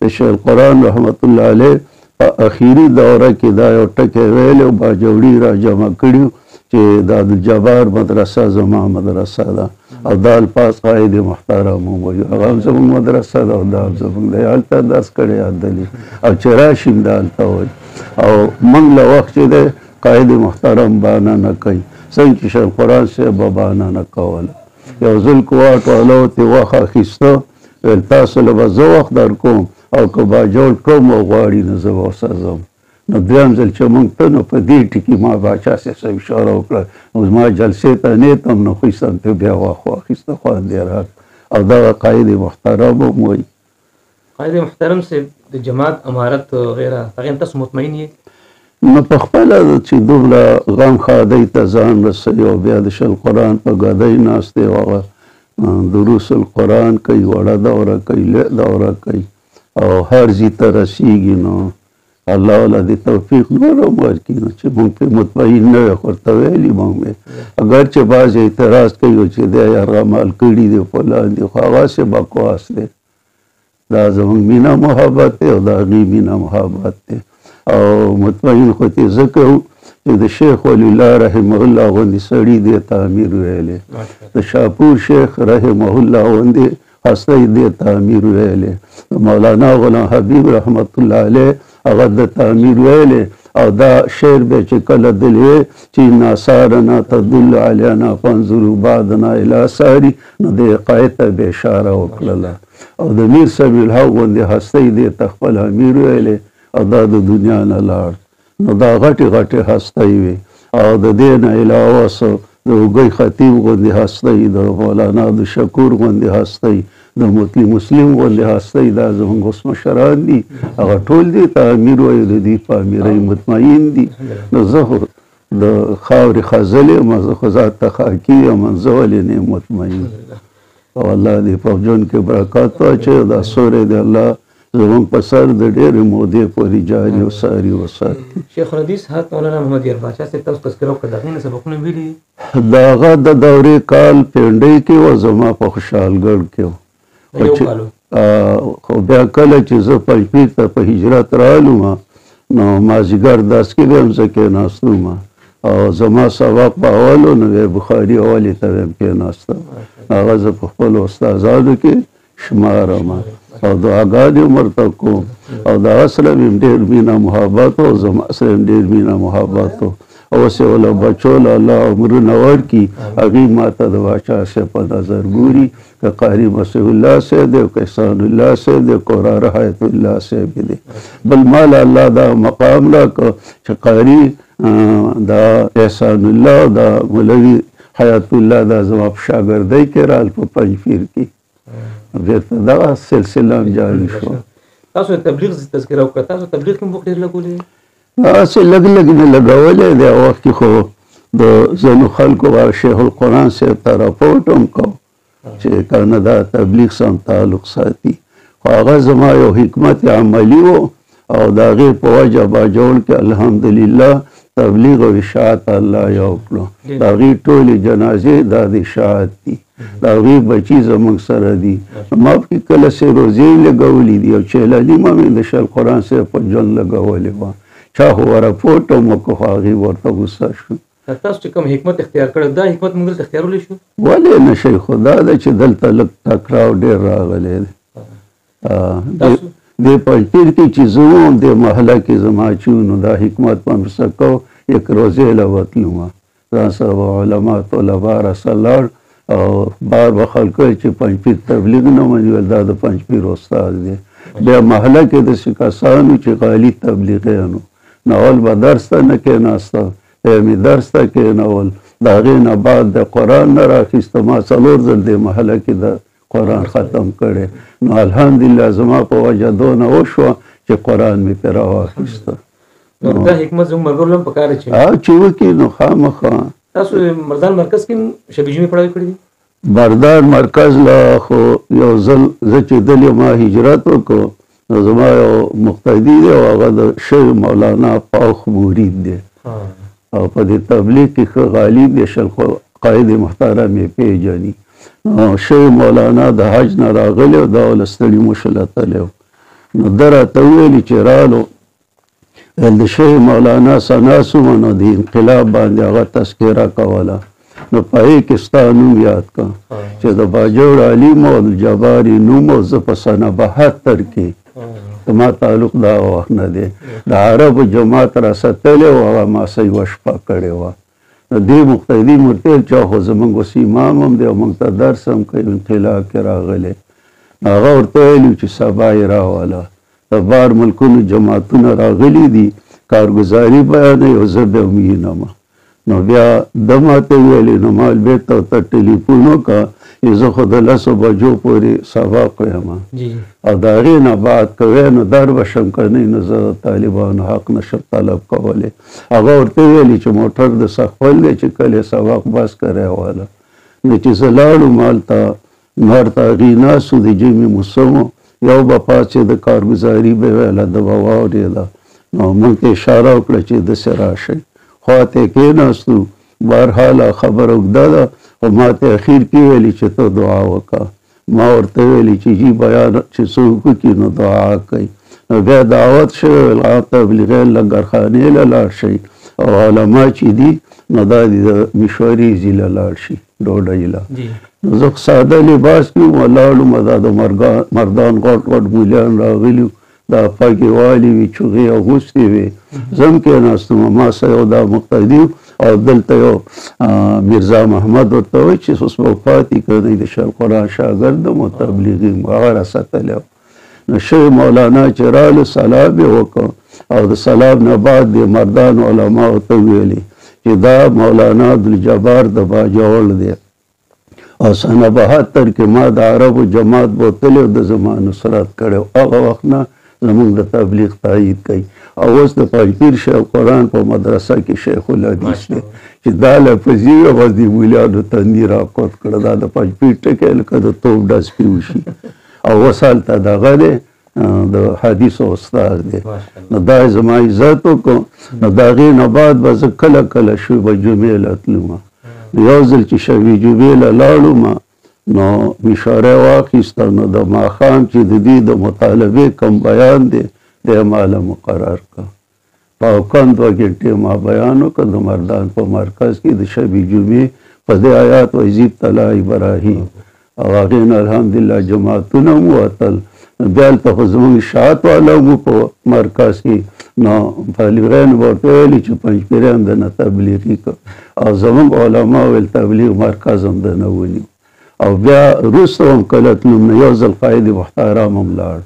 د شیخ القرآن رحمت الله علیه په اخیري دوره کې دا یو ټکی ویلی او باجوړي را جمع کړي چې د عبدالجبار مدرسه زما مدرسه ده او دا الفاظ قائد محترم هم وایي هغه هم زموږ مدرسه ده او دا هم زموږ دی. هلته درس کړی عدلي او چې راشم دا هلته وایي او موږ له وخت چې دی قائد محترم بانه نه کوي، څنګه چې شیخ القرآن صاحب به بانه نه کوله. یو ځل کوواټ والو ترې وخت اخیسته، ویل تاسو له به زه وخت در کوم او که باجوړ کوم او غواړي نو زه به ورسره ځم. نو دویم ځل چې موږ ته نو په دې ټکي ما باچا صاحب سره اشاره وکړه، نو زما جلسې ته نیتم نو خیستم ته بیا وخت واخیسته، خوند یې راکړ او دغه قائد محترم هم وایي. قائد محترم صاحب د جماعت امارت وغیره هغې تاسو مطمئن یې؟ نو په خپله چې دومره غم ښادۍ ته ځان رسوي او بیا د شیخ القرآن په ګدۍ ناست دی او هغه دروس القرآن کوي، وړه دوره کوي، لویه دوره کوي او هر ځای ته رسیږي. نو الله والا دې توفیق نور هم ورکړي نو چې موږ پرې مطمئن نه وي. خو ورته ویلي موږ اگر چې بعض اعتراض کوي چې دی یرغمال کړي دي فلان دي، خو هغسې بکواس دی. دا زموږ مینه محبت دی او د هغې مینه محبت دی او مطمئن خو ترې ځکه وو چې د شیخ ولی الله رحمه الله غوندې سړي دې ته امیر ویلی، د شاپور شیخ رحمه الله غوندې هستی دې تعمیر ویلې. مولانا غلام حبیب رحمت الله علیه هغه د تعمیر ویلې او دا شعر به چې کله دلې چې ناصارنا تدل علینا فانظروا بعدنا الی ساری نو دې قایت به اشاره وکړله او د میر سبیل الحق غوندې هستی دې تخپل امیر ویلې او دا د دنیا نه لاړ. نو دا غټې غټې هستی وي او د دې نه علاوه څه د اوږی خطیب غوندې هستی، د مولانا د شکور غوندې هستی، د مطلع مسلم غوندې هستی، دا زموږ اوس مشران دي هغه ټول دې ته امیر وایي، د دې په امیرۍ مطمئن دي. نو زه خو د خاورې خزل یم، زه خو ذات ته خاکي یم، زه ولې نه یم مطمئن. او الله دې په ژوند کې برکات واچوي، دا سوری د الله زموږ په سر د ډېرې مودې پورې جاري وساري وساتي. شیخ الحدیث حضرت مولانا محمد یار باچا صاحب تاسو تذکره وکړه، د هغې نه سبقونه ویلي دي؟ د هغه د دورې کال پنډۍ کې و، زما په خوشحالګړ کې و. خو بیا کله چې زه پنجپیر ته په هجرت رالم نو مازدیګر درس کې به هم زه کېناستم او زما سبق به اول و، نو بخاري اولې ته به هم کېناستم. هغه زه په خپلو استادانو کې شمارم او دعاګانې هم ورته کوم او د هغه سره مې ډېر مینه محبت و، زما سره هم ډېر مینه محبت و. اوس یې وله بچو له الله عمرونه ورکړي، هغوی ما ته د باچا صاحب په نظر ګوري، که قاري مسیح الله صاحب دی، که احسان الله صاحب دی، که وراره حیات الله صاحب دی. بل ما له الله دا مقام راکړه چې قاري دا احسان الله دا مولوي حیات الله دا زما په شاګردۍ کې رال په پنجپیر کې بیرته دغه سلسله هم جاري شوه. تاسو د تبلیغ تذکره وکړه، تاسو تبلیغ کې هم ډېر لګولې؟ هسې لږ لږ مې لګولی دی. وخت کې خو د ځینو خلکو شیخ القرآن صاحب ته راپورټ هم کو چې کنه دا تبلیغ سم تعلق ساتي، خو هغه زما یو حکمت عملي و او د هغې په وجه باجوړ کې الحمدلله تبلیغ او اشاعت الله یو کړو. د هغې ټولې جنازې دا د اشاعت دي، د هغې بچي زموږ سره دي. ما پکې کله سې روزې لګولي دي او چیلاني ما مې د شیخ القرآن صاحب په ژوند لګولې وه، چا خو راپورټ هم وکړو خو هغې ورته غوسه شو. تاسو چې کوم حکمت اختیار کړی دا حکمت موږ دلته اختیارولی شو؟ ولې نه شي، خو دا ده چې دلته لږ ټکراو ډېر راغلی دی. دې پنجپیر کې چې زه وم دې محله کې زما چې نو دا حکمت په مرسته کو یک روزې له وتلم، ځان سره به علما طلبا راسره او بار به خلکو چې پنجپیر تبلیغ نه مني دا د پنجپیر استاد دی. بیا محله کې داسې کسانو چې غالي تبلیغیانو نو اول به درس ته نه کېناسته، بیا مې درس ته کېنول، د هغې نه بعد د قرآن نه راخیسته. ما 4 ځل دې محله کې د قرآن ختم کړی، نو الحمدلله زما په وجه دونه وشوه چې قرآن مې پرې راواخیسته. دا حکمت زموږ ملګرو له هم پکار دی چې وکړي نو خامخا. تاسو مردان مرکز کې شبي جمعې پړاوی کړي دي؟ مردان مرکز له خو یو ځل زه چې دلې ما هجرت وکړو نو زما یو مقتدي دی او هغه د شیخ مولانا پاوخ مرید دی او په دې تبلیغ کې ښه غالب دی، قائد محترم یې پیژني. شیخ مولانا د حج نه راغلی او دا له ستړي مشله تللی و، نو ده راته وویلي چې رالو د شیخ مولانا سناسومه نو د انقلاب باندې هغه تذکره کوله، نو په هغې کې ستا نوم یاد کړه چې د باجوړ علي مول جباري نوم و، زه په سنه 72 کې زما تعلق دا وخت نه دی، د عربو جماعت را ستلی و، هغه ما څه یوه شپه کړې وه. نو دې مقتدي مرتیل چا خو زموږ اوس امام هم دی او موږ ته درس هم کوي، انقلاب کې راغلی. هغه ورته ویلي چې سبا یې راوله، د بار ملکونو جماعتونه راغلي دي، کارګزاري بیانوي او زه بیا وینم. نو بیا ده ماته ویلې نو ما بېرته ورته ټلیفون وکړه چې زه خو د 10 بجو پورې سبق یم او د هغې نه بعد که وی نو در به شم که نه نو زه د طالبانو حق نشم طلب کولی. هغه ورته ویلي چې موټر د سخول دی چې کله سبق بس که راواله. نو چې زه لاړم هلته نو ورته هغې ناستو د جمعې موسمو، یو به پاڅې د کارګزاري به ویله ده به واورېده، نو موږ ته اشاره وکړه چې داسې راشئ. خوا ته یې کېناستو، بهرحال خبره اوږده ده خو ما ته اخیر کې ویلي چې ته دعا وکړه. ما ورته ویلي چې جی بیان چې څوک وکړي نو دعا کوي. نو بیا دعوت شوی الغام تبلیغیان لنګرخانې له لاړ شئ او علما چې دي نو دا د مشورې ځي له لاړ شي ډوډۍ له. نو زه ساده لباس کې وم ولاړم دا د مردان غټ غټ مولیان راغلي دا پاکې والي وي چغې اغوستې وې زه هم کېناستم ما سره یو دا مقتدي او دلته یو میرزا محمد ورته وایي چې اوس به پاتې کړی د شیخ القرآن شاګرد یم او تبلیغي یم هغه راساتلی و نو شیخ مولانا چې راله سلام یې وکړ او د سلام نه بعد د مردان علماو ته ویلي چې دا مولانا عبدالجبار د باجوړ دی او سنه 72 کې ما د عربو جماعت بوتلی او د زما نصرت کړی هغه وخت نه زمونږ د تبلیغ تایید کوي او اوس د پنجپیر شیخ قرآن په مدرسه کې شیخ الحدیث دی چې دا لفظي اوس د مولیانو تندي راکوت کړه دا د پنجپیر ټکی لکه د توپ ډز پې وشي او اوس هلته دغه دی د حدیثو استاد دی نو دا زما عزت وکړو نو د هغې نه بعد به زه کله کله شوبه جمعې له تلم یو ځل چې شوي جمعې له لاړم نو مشاره واخیسته نو د ماښام چې د دې د مطالبې کم بیان دی دی ماله مقرر کړه پاوکند 2 ګنټې ما بیان وکړ د مردان په مرکز کې د شبي جمعې په دې آیات وزید طلا ابراهیم او هغې نه الحمدلله جماعتونه مو وتل بیا هلته خو زموږ اشاعت والا مو په مرکز کې نو بالغین ورته ویلي چې پنجپیریان دنه تبلیغي کړ او زموږ علما ویل تبلیغ مرکز هم دنه ونیو او بیا وروسته هم کله تلم نو یو ځل قاید محترم هم لاړ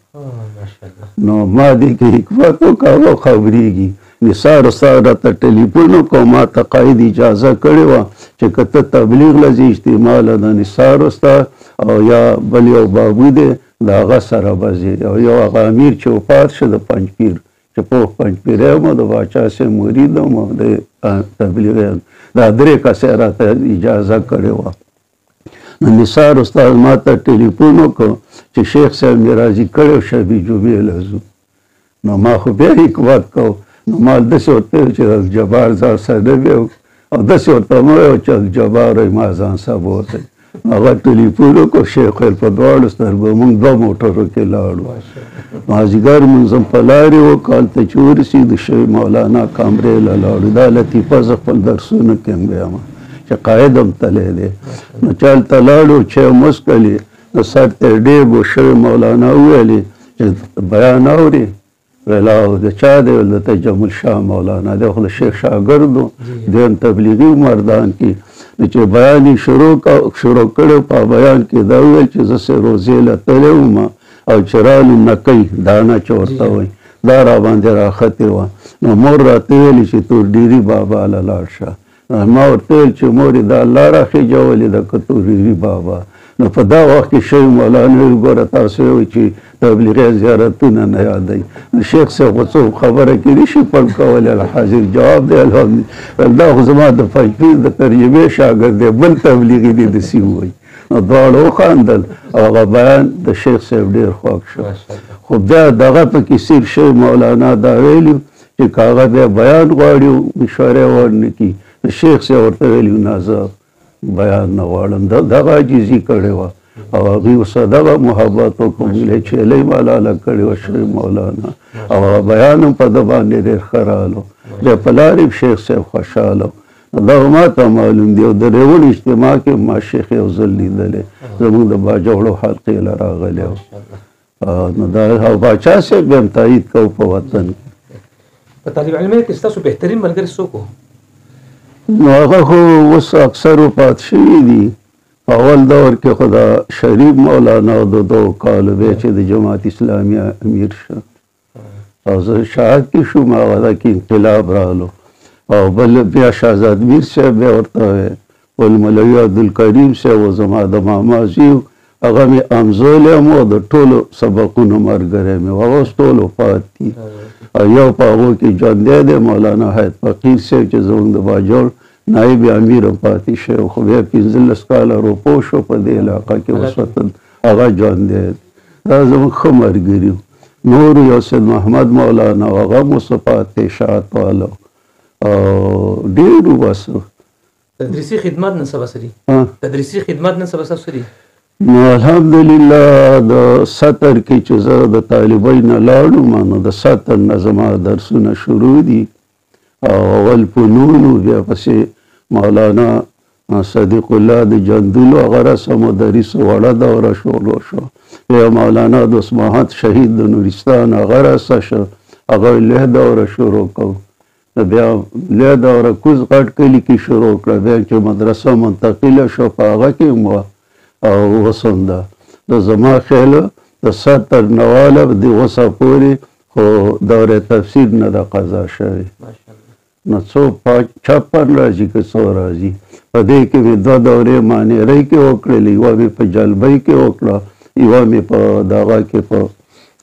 نو ما دې کې حکمت وکړه او خبرېږي نثار استاد راته ټلیفون وکړ ما ته قاید اجازه کړې وه چې که ته تبلیغ له ځې اجتماع له د نثار استاد او یا بل یو بابو دی د هغه سره به ځې او یو هغه امیر چې وفات شه د پنجپیر چې پوخ پنجپیری یم د باچا صاحب مرید یم او د تبلیغیان دا 3 کسې راته اجازه کړې وه نو نثار استاد ما ته ټلیفون وکړ چې شیخ صاحب مې راضي کړی شبي جمعې له ځو نو ما خو بیا حکمت کو نو ما داسې ورته ویل چې الجبار ځان سره نه وی او داسې ورته مې ویل چې الجبار وایي ما ځان سره بوتلی هغه ټلیفون وکړ شیخ ویل په دواړو سترګو موږ 2 موټرو کې لاړو مازدیګر مونځ هم په لارې وکړ هلته چې ورسېدو شیخ مولانا کامرې له لاړو دا لطیفه زه خپل درسونو کې هم ویم چې قاید هم تلی دی نو چې هلته لاړو چې مسکلې نو سر ته ډېب و شوی مولانا وویلې چې بیان اورې ویل او د چا دی ویل د تجمل شاه مولانا دی خو د شیخ شاګرد و دی هم تبلیغي مردان کې نو چې بیان یې شروع کړی په بیان کې دا وویل چې زه سې روزې له تللی وم او چې رالو نکۍ دانه چې ورته وایي دا راباندې راختې وه نو مور راته ویلې چې تور ډیري بابا له لاړ شه ما ورته ویل چې مورې دا الله راخېجولې ده که تورېري بابا نو په دا وخت کې شیخ مولانا ویل ګوره تاسو وایئ چې تبلیغي زیارتونه نه یادوي نو شیخ صاحب خو څوک خبره کې نه شي پړ کولی الحاضر جواب دی الحمدلله دا خو زما د پنجپیر د ترجمې شاګرد دی بل تبلیغي دی داسې ووایي نو دواړه وخندل او هغه بیان د شیخ صاحب ډېر خوښ شو خو بیا دغه پکې سیر شیخ مولانا دا ویلي چې که هغه بیا بیان غواړي مشورې ورنه کړي شیخ صاحب ورته ویلي نه زه بیان نه غواړم دغه عاجزي کړې وه او هغوی ورسره دغه محبت وکړو چیلۍ ملاله کړې وه شیخ مولانا او هغه بیان هم په ده باندې ډېر ښه راغلو بیا په لارې شیخ صاحب خوشحاله دا ما ته معلوم دی او د ریون اجتماع کې ما شیخ یو ځل لیدلی زموږ د باجوړو حلقې له راغلی و نو دا باچا صاحب بیا هم تایید کوو په وطن کې په طالب علمۍ کې ستاسو بهترین ملګري څوک و نو هغه خو اوس اکثر وفات شوي دي په اول دور کې خو د شریف مولانا او د 2 کالو بیا چې د جماعت اسلامي امیر شه او زه شهاد کې شوم هغه ده کې انقلاب راغلو او بل بیا شهزاد میر صاحب بیا ورته وی بل مولوي عبدالکریم صاحب و زما د ماما زیو هغه مې امزولی هم او د ټولو سبقونو ملګری مې و هغه اوس ټول وفات دي او یو په هغو کې ژوندی دی مولانا حید فقیر صاحب چې زموږ د باجوړ نایب امیر هم پاتې شوی خو بیا 15 کاله روپو شو په دې علاقه کې اوس وطن هغه ژوندی دی دا زموږ ښه ملګري نور یو سید محمد مولانا هغه هم اوس وفات دی اشاعت والا او ډېرو بس تدریسي خدمات نن سبا څه دي تدریسي خدمات نن سبا څه دي نو الحمدلله د سطر کې چې زه د طالبۍ نه لاړم نو د سطر نه زما درسونه شروع دي او اول فنون بیا پسې مولانا صدیق الله د جندلو هغه رسم مدرس وړه دوره شروع شو. یا مولانا دوست محمد شهید د نورستان هغه رسه شو، هغه له دوره شروع کو. بیا له دوره کوز غټ کلی کې شروع کړه. بیا چې مدرسه منتقله شو په هغه کې مو او وسنده د زما خیال د 70 نواله د وسه پورې خو دوره تفسیر نه د قضا شوی. نو څو 56 راځي که څو راځي. په دې کې مې 2 دورې مانیرۍ کې وکړلې، یوه مې په جلبۍ کې وکړه، یوه مې په دغه کې په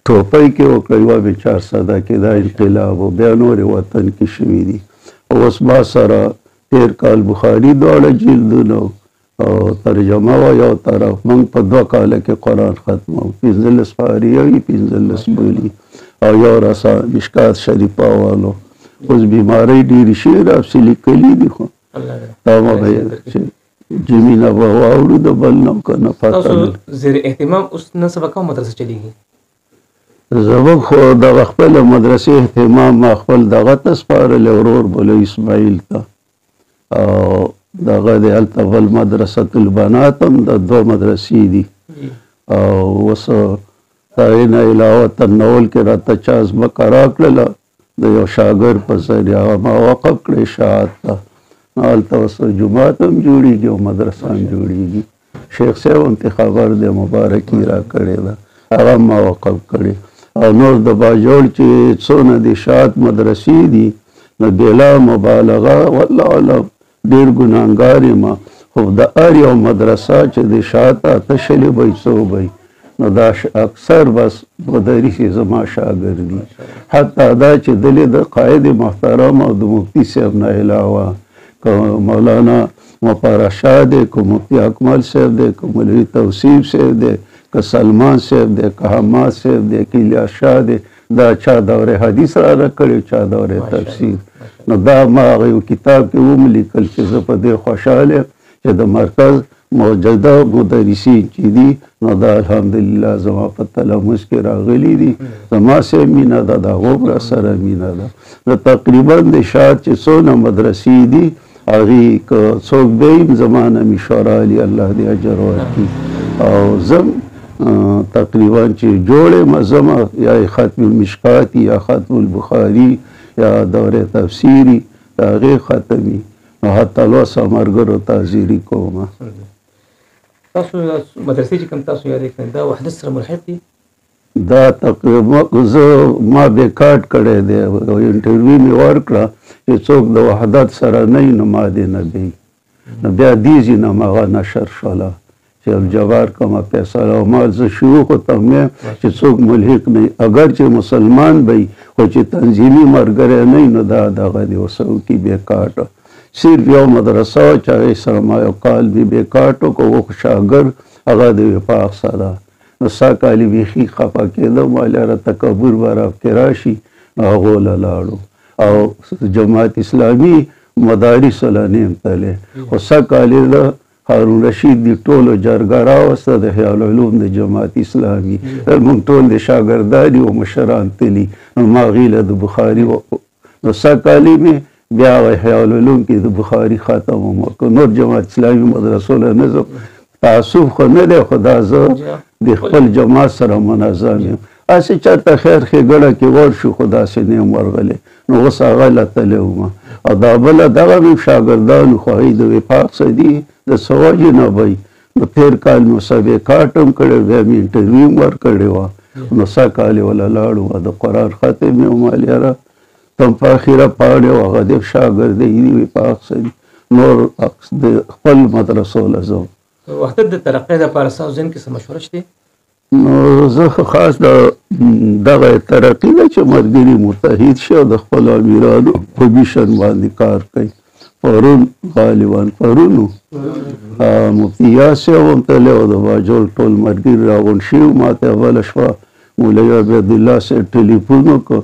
ټوپۍ کې وکړه، یوه مې 400 کې دا انقلاب و. بیا نورې وطن کې شوي دي. اوس ما سره 13 کال بخاري دواړه جلدونه او ترجمه وه یو طرف. موږ په 2 کاله کې قرآن ختمو، 15 فاریوي 15 بولي او یو رسا مشکات شریفه والو. اوس بیماری ډېرې شوې راپسې لیکلي دي. خو دا ما به چې جمینه به واورو د بل نه که نه پته تاسو زیر اهتمام اوس نن سبا کومه مدرسه چلیږي؟ زموږ خو دغه خپله مدرسې اهتمام ما خپل دغه ته سپارلی ورور بلو اسماعیل ته، او دغه د هلته بل مدرسة البنات هم د 2 مدرسې دي. او اوس د هغې نه علاوه ترنول کې راته چا ځمکه راکړله د یو شاګرد په ذریعه ما وقف کړی شاعت ته. نو هلته اوس جومات هم جوړېږي او مدرسه هم جوړېږي. شیخ صاحب هم ته خبر دی، مبارکي را کړې ده، هغه ما وقف کړی. او نور د باجوړ چې څونه د شاعت مدرسې دي نو بلا مبالغه والله علم ډېر ګناهګار یم. خو د هر یو مدرسه چې د شاعت اته شلې به یې څو به نو دا اکثر بس مدرس زما شاګرد دي. حتی دا چې دلې د قائد محترم او د مفتی صاحب نه علاوه که مولانا مپاره شاه دی، که مفتی اکمل صاحب دی، که مولوي توصیف صاحب دی، که سلمان صاحب دی، که حماد صاحب دی، که الیاس شاه دی، دا چا دوره حدیث را کړی، چا دوره تفسیر. نو دا ما هغه یو کتاب کې ولیکل چې زه په دې خوشحاله چې د مرکز موجوده مدرسین چې دي نو دا الحمدلله زما په تلمس کې راغلي دي. زما سره مینه ده، د هغو را سره مینه ده. نو تقریبا د ښار چې څونه مدرسې دي هغې که څوک به یې زما نه مشوره علي الله دې اجر ورکړي. او زم تقریبا چې جوړې مزمه یا ختم المشکات یا ختم البخاري یا دوره تفسیری د هغې ختمي نو حتی لوس مرګرو تعزیري کومه. تاسو مدرسې چې کوم تاسو یادې کړئ دا وحدت سره ملحق دي؟ دا تقریبا زه ما بیکاټ کړی دی، انټرویو مې ورکړه چې څوک د وحدت سره نه وي نو ما دې نه دی. نو بیا دې ځینه هغه نشر شوله چې الجبار کومه فیصله او ما زه شروع کوم چې څوک ملحق نه اگر چې مسلمان وي خو چې تنظیمي ملګری نه وي نو دا دغه دی وسوکي بیکاټ. صرف یو مدرسه چې هغې سره ما یو کال مې بیکاټ وکړو، شاګرد هغه د وفاق سره نو سا کالي بیخي خفه کېدم ویل یاره تکبر به راپکې راشي نو هغو له لاړو. او جماعت اسلامي مدارسو له نیم تللی خو سا کالي د هارون رشید دی ټولو جرګه راوسته د خیال علوم د جماعت اسلامي موږ ټول د شاګردان او مشران تلي نو ما غیله د بخاري نو سا کالي مې بیا خیال علوم کې د بخاري ختم وکړ. نور جماعت اسلامي مدرسو له نظم تعصب خو نه دی، خو دا زه د خپل جماعت سره منظم یم. هسې چېرته خیر ښېګړه کې ورشو خو داسې نه یم ورغلی نو اوس هغه له تللی وم. او دا بله دغه مې شاګردانو خو هغوی د وفاق څه دي د څه وجې نه به نو تېر کال مې ورسره بیکاټ هم کړی، بیا مې انټرویو هم ورکړې وه نو سږ کال یې وله لاړو د قرآن ختم یې ومال یاره تم په اخره پاڼې او هغه د شاګرد دی وفاق څه دي نور د خپل مدرسو له ځم. وحدت د ترقۍ دپاره ستاسو ذهن کې څه مشوره شته؟ نو زه خاص د دغه ترقي ده چې ملګري متحد شي او د خپلو امیرانو په میشن باندې کار کوي. پرون غالبا پرونو مفتي یاسر هم تللی او د باجوړ ټول ملګري راغونډ شوي ما ته اوله شپه مولوي عبیدالله صاحب ټلیفون وکړ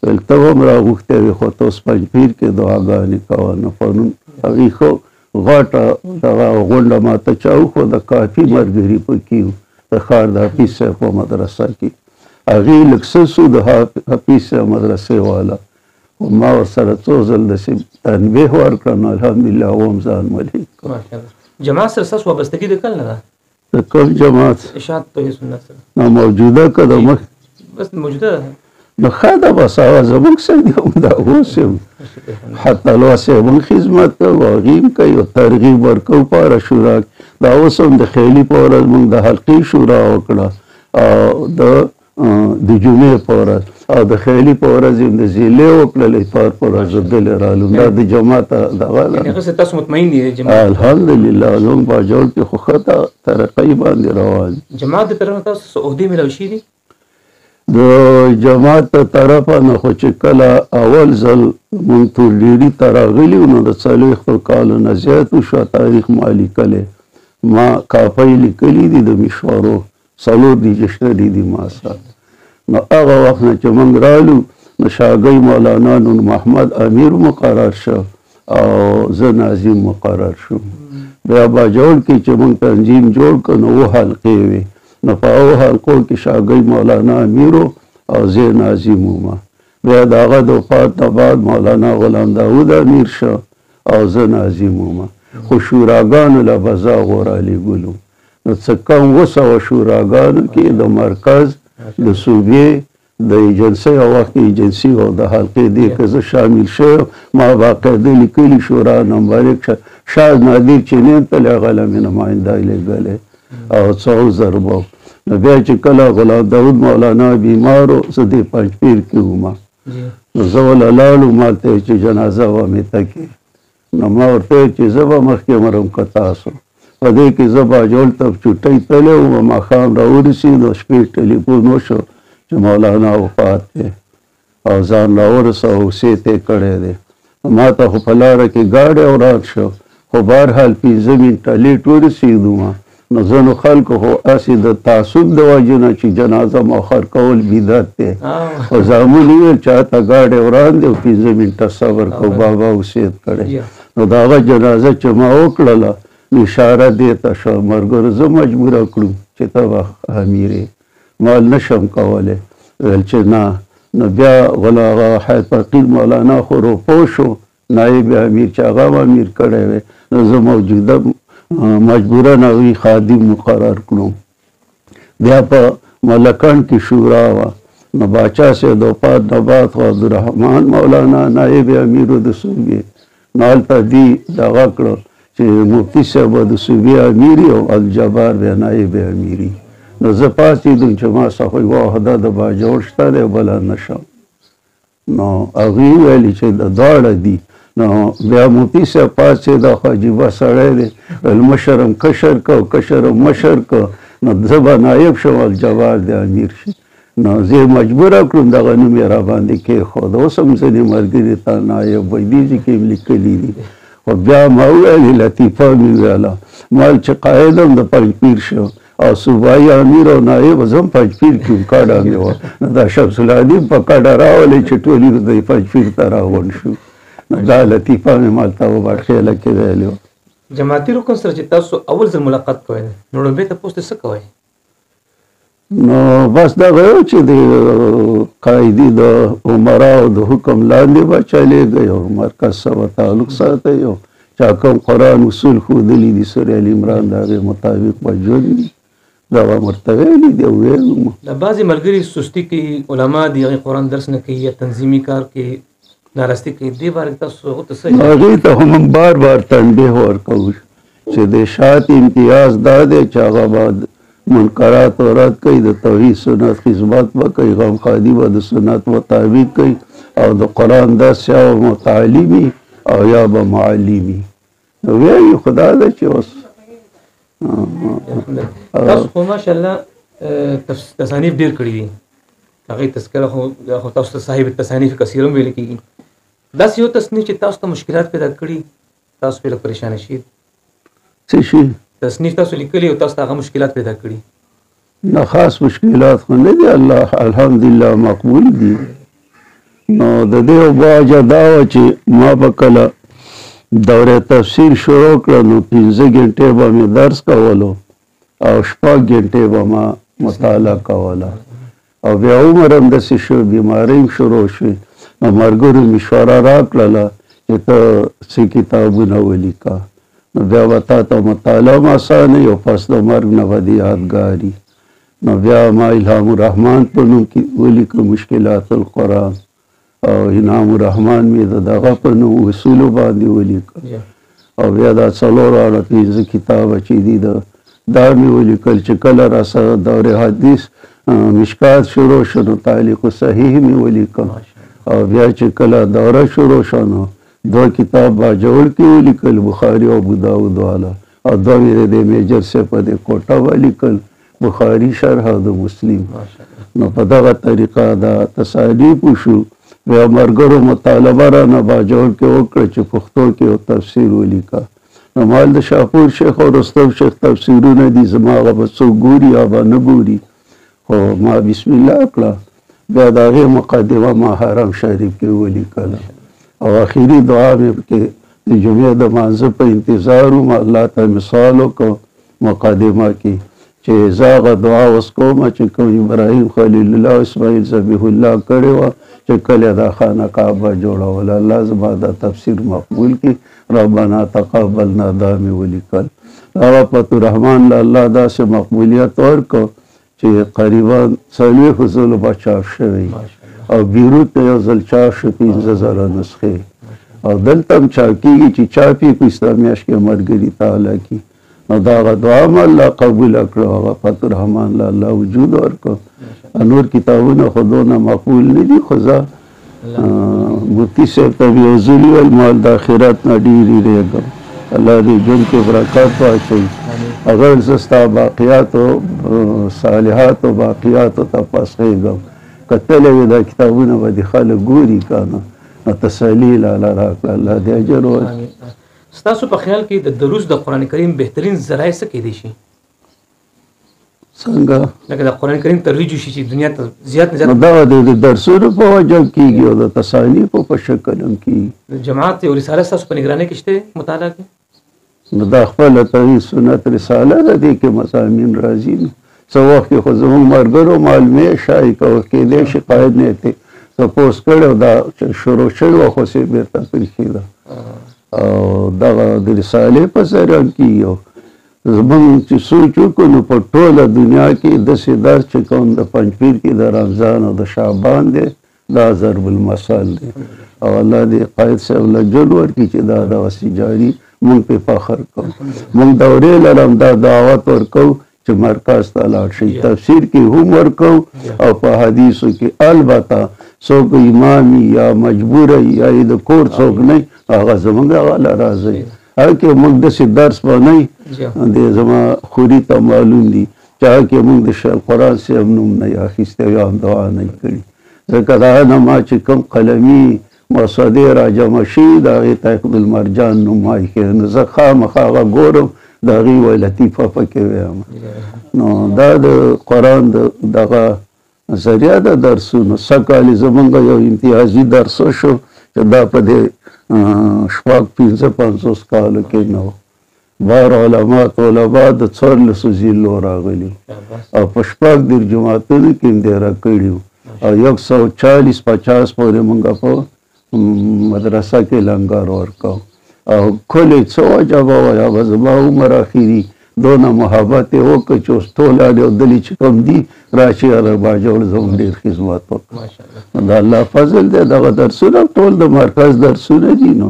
ویل ته هم راغوښتی وې خو ته اوس پنجپیر کې دعاګانې کوه. نو پرون هغې ښه غټه دغه غونډه ماته چا وښوه د کافي ملګري پکې وو د ښار د حفیظ صاحب په مدرسه کې هغې لږ څه سو د حفیظ صاحب مدرسې والا ما ورسره څو ځل داسې تنبیه ورکړه نو الحمدلله هغه هم ځان ملحد کړ. ماشاءالله. جماعت سره ستاسو وابستګي د کله نه ده؟ د کوم جماعت اشاعت توحید سنت سره نو موجوده که د مخ بس موجوده ده. نو ښه ده بس هغه زموږ سره دی هم دا اوس یم حتی لواسې موږ خدمت کوو هغې هم کوي او ترغیب ورکوو په هره شورا دا اوس هم د خیلي په ورځ موږ د حلقې شورا وکړه او د جمعې په ورځ او د خیلي په ورځ هم د زیلې وکړل اتفاق په ورځ دلې رالو دا د جماعت دغه ده. هغه څه تاسو مطمئن دي جماعت؟ الحمدلله زموږ باجوړ کې خو ښه ترقۍ باندې روان جماعت د طرفه تاسو څه عهدې میلاو شوي دي؟ د جماعت په طرفه نه خو چې کله اول ځل مونږ تورډیري ته راغلي نو د 40 کالو نه زیات وشو تاریخ ما لیکلی ما کاپۍ لیکلي دي د مشورو 4 ډیجشنري دي ما سره. نو هغه وخت نه چې مونږ رالو نو شاګۍ مولانا نور محمد امیر مقرر شو او زه ناظم مقرر شوم. بیا باجوړ کې چې مونږ تنظیم جوړ کړ نو 2 حلقې وې نو په هغو حلقو کې شاګۍ مولانا امیرو او زه ناظم وم. بیا د هغه د وفات نه بعد مولانا غلام داود امیر شو او زه ناظم وم. خو شوراګانو له به زه غوره لیږلو نو څه کم 200 شوراګانو کې د مرکز د صوبې د ایجنسۍ او وخت ایجنسي او د حلقې دې کې زه شامل شوم. ما باقاعده لیکلي شورا نمبر 1 شاه نادر چینین ته هغه له مې نماینده لیږلی او 100 ضربه. نو بیا چې کله غلام داود مولانا بیمارو زه دې پنجپیر کې وم نو زه وله لاړو ما ته چې جنازه وه مې تکې نو ما ورته چې زه به مخکې مرم که تاسو په دې کې زه باجوړ ته چوټۍ تللی وم ماښام راورسېد نو شپې ټلیفون وشو چې مولانا وفات دی او ځان راورسه اوسې ته کړی دی. ما ته خو په لاره کې ګاډی وران شو خو بهرحال 15 منټه لیټ ورسېدو نو ځینو خلکو خو هسې د تعصب د وجې نه چې جنازه مؤخر کول بدعت دی خو زامون ویل چې هلته ګاډی وران دی او 15 منټه صبر کو بابا اوسېد کړی. نو د هغه جنازه چې ما وکړله نو اشاره دې ته شوه ملګرو زه مجبوره کړو چې ته به امیر یې ما نشم کولی ویل چې نه. نو بیا هغه حیات فقیر مولانا خو روپو شو نایب امیر چې هغه امیر کړی وی نو زه موجوده مجبوره نوی خادم مقرر کړو. بیا په ملکان کې شورا وه نو باچا صاحب د وفات نه بعد خو عبدالرحمن مولانا نایب امیر د صوبې نو هلته دې دغه کړه چې مفتي صاحب د صوبې امیري او الجبار بیا نایب امیري. نو زه پاڅېدم چې ما څخه یوه عهده د باجوړ شته دی بله نشم. نو هغوی ویلي چې د دواړه دي. نو بیا مفتي صاحب پاڅېد خو عجیبه سړی دی ویل مشرم کشر که او کشرم مشر که نو زه به نایب شم الجبار د امیر شي. نو زه مجبوره کړم دغه نوم یې راباندې کېښود. اوس هم ځینې ملګري ته نایب وایي دې کې هم لیکلي دي. خو بیا ما وویلې لطیفه مې ویله ما چې قاید هم د پنجپیر شو او صوبایي امیر او نایب زه هم پنجپیر کې وم کډه مې وه نو دا شمس العدیم په کډه راولې چې ټول یې د پنجپیر ته راغونډ شو. دا لطیفه مې مالته وبخښله کې ویلې وه. جماعتي رکن سره چې تاسو اول ځل ملاقات کوئ نو لومړی تپوس څه کوئ؟ نو بس دغه یو چې د قاعدې د عمراو د حکم لاندې به چلېږئ او مرکز سره تعلق ساتئ او چا کوم قرآن اصول ښودلي دي سورې العمران د هغې مطابق به ژوند وي دغه ورته ویلي دي او ویلو مو. د بعضې ملګري سستي کوي علما دي هغې قرآن درس نه کوي یا تنظیمي کار کوي نارستي کوي دې باره کې تاسو هغو ته څه هغې ته هم بار بار تنبیه ورکوو چې د شات امتیاز دا دی چې هغه به منکرات و رد کوي د توحید سنت خدمت به کوي غمخوادي به د سنت مطابق کوي او د قرآن درس یا به متعلمي او یا به معلمي. نو ویایي خدا ده چې اوس تاسو خو ماشاءالله تصانیف ډېر کړي دي هغې تذکره خو تاسو ته صاحب تصانیف کثیره هم ویل کېږي. داسې یو تصنیف چې تاسو ته مشکلات پیدا کړي تاسو پرې پریشانه شي څه شي تصنیف تاسو لیکلي او تاسو ته هغه مشکلات پیدا کړي؟ نه خاص مشکلات خو نه دي الله الحمدلله مقبول دي. نو د دې وجه دا وه چې ما به کله دوره تفسیر شروع کړه نو 15 غنټې به مې درس کولو او 6 غنټې به ما مطالعه کوله او بیا عمر هم داسې شو بیمارۍ هم شروع شوې نو ملګرو مشوره راکړله چې ته څه کتابونه ولیکه، نو بیا به تا ته مطالعه هم اسانه وي او پس د مرګ نه به دې یادګاري. نو بیا ما الهام الرحمن په نوم کې ولیکه مشکلات القرآن، او انعام الرحمن مې د دغه په نوم اصولو باندې ولیکه، او بیا دا څلور اړه پنځه کتابه چې دي دا مې ولیکل. چې کله راسره دور حدیث مشکات شروع شو نو تعلیق صحیح مې ولیکه، او بیا چې کله دوره شروع شو نو دو کتاب باجوړ کې ولیکل، بخاري او ابو داود والا، او دو مې د میجر سے په دې کوټه ولیکل، بخاري شرح د مسلم. نو په دغه طریقه دا تصانیف وشو. بیا مرګرو مطالبه رانه باجوړ کې وکړه چې پښتو کې یو تفسیر ولیکه. نو مال د شاپور شیخ او رستم شیخ تفسیرونه دي، زما هغه به څوک ګوري یا به نه ګوري، خو ما بسم الله کړه. بیا د هغې مقدمه ما حرم شریف کې ولیکله، او اخري دعا مې کې د جمعې د مانځه په انتظار وم. الله ته مثال وکړو مقدمه کې چې زه هغه دعا اوس کوم چې کوم ابراهیم خلیل الله اسماعیل ذبیح الله کړې وه چې کله دا خانه کعبه جوړوله. الله زما دا تفسیر مقبول کړي، ربنا تقبلنا دا مې ولیکل. هغه فتحالرحمن له الله داسې مقبولیت ورکړو چې قریبا 40 ځله به چاپ شوی، او بیروت ته یو ځل چاپ شو 15,000 نسخې، او دلته هم چاپ کېږي چې چاپ یې په اسلامي میاشت کې ملګري تعالی کې. نو دا هغه دعا م الله قبوله کړو، هغه فتحالرحمن له الله وجود ورکړو. نور کتابونه خو دونه مقبول نه دي، خو زه مفتي صاحب ته یو ځل ویل مال د آخرت نه ډېر وېرېږم، الله دې ژوند کې برکت واچوي. اگر زه ستا باقیاتو صالحاتو باقیاتو ته پسخېږم، کتلی وي دا کتابونه به دې خلک ګوري که نه، نو تسلي لاله راکړه، الله دې اجر ورکړي. ستاسو په خیال کې د دروس د قرآن کریم بهترین ذرایع څه کیدی شي؟ څنګه؟ لکه د قرآن کریم ترویج وشي چې دنیا ته زیات نه زیات. دغه د درسونو په وجه کېږي او د تصانیفو په شکل هم کېږي. جماعت یو رساله ستاسو په نګرانۍ کې شته مطالعه کې؟ نو دا خپله توحید سنت رساله ده، دې کې مضامین راځي. نو څه وخت کې خو زموږ ملګرو معلومې شایي که کېدی شي قاید نه یې تپوس کړی او دا شروع شوې وه خو سې بېرته پرېښې ده، او دغه د رسالې په ذریعه کېږي. او زموږ چې سوچ وکړو نو په ټوله دنیا کې داسې درس چې کوم د پنجپیر کې د رمضان او د شعبان دی، دا ضرب المثل دی، او الله دې قاید صاحب له جل ورکړي چې دا دغسې جاري مونږ پې فخر کوو. مونږ دورې لرم دا دعوت ورکوو چې مرکز ته لاړ شي، تفسیر کې هم ورکوو او په حدیثو کې. البته څوک امامي یا مجبوره یا د کور څوک نه، هغه زمونږ هغه له راځي. هغه کې موږ داسې درس به نه وي، د زما خوري ته معلوم دي چې هغه کې موږ د شیخ القرآن صاحب نوم نه یې اخیستی یا هم دعا نه یې کړي، ځکه د هغه نه ما چې کوم قلمي مسودې راجمع شوي د هغې ته حفظ المرجان نوم ما ایښی، نو زه خامخا هغه ګورم د هغې یوه لطیفه پکې ویم. نو دا د قرآن دغه ذریعه د درسونو. سږکال زمونږ یو امتیازي درس شو چې دا په دې شپږ 55 کالو کې نه و. بار علما طلبا د 14 ضلعو راغلي او په شپږ دېرش جوماتونو کې دېره کړي وو، او 140-50 پورې مونږ په مدرسه کې لنګر ورکاو. او کلی څه وجبه وه یا به زما عمر اخري دونه محبت یې وکړه چې اوس ټول اړېدلي چې کوم دي راشي اربا جوړ زموږ ډېر خدمت وکړه. د الله فضل دی. دغه درسونه ټول د مرکز درسونه دي، نو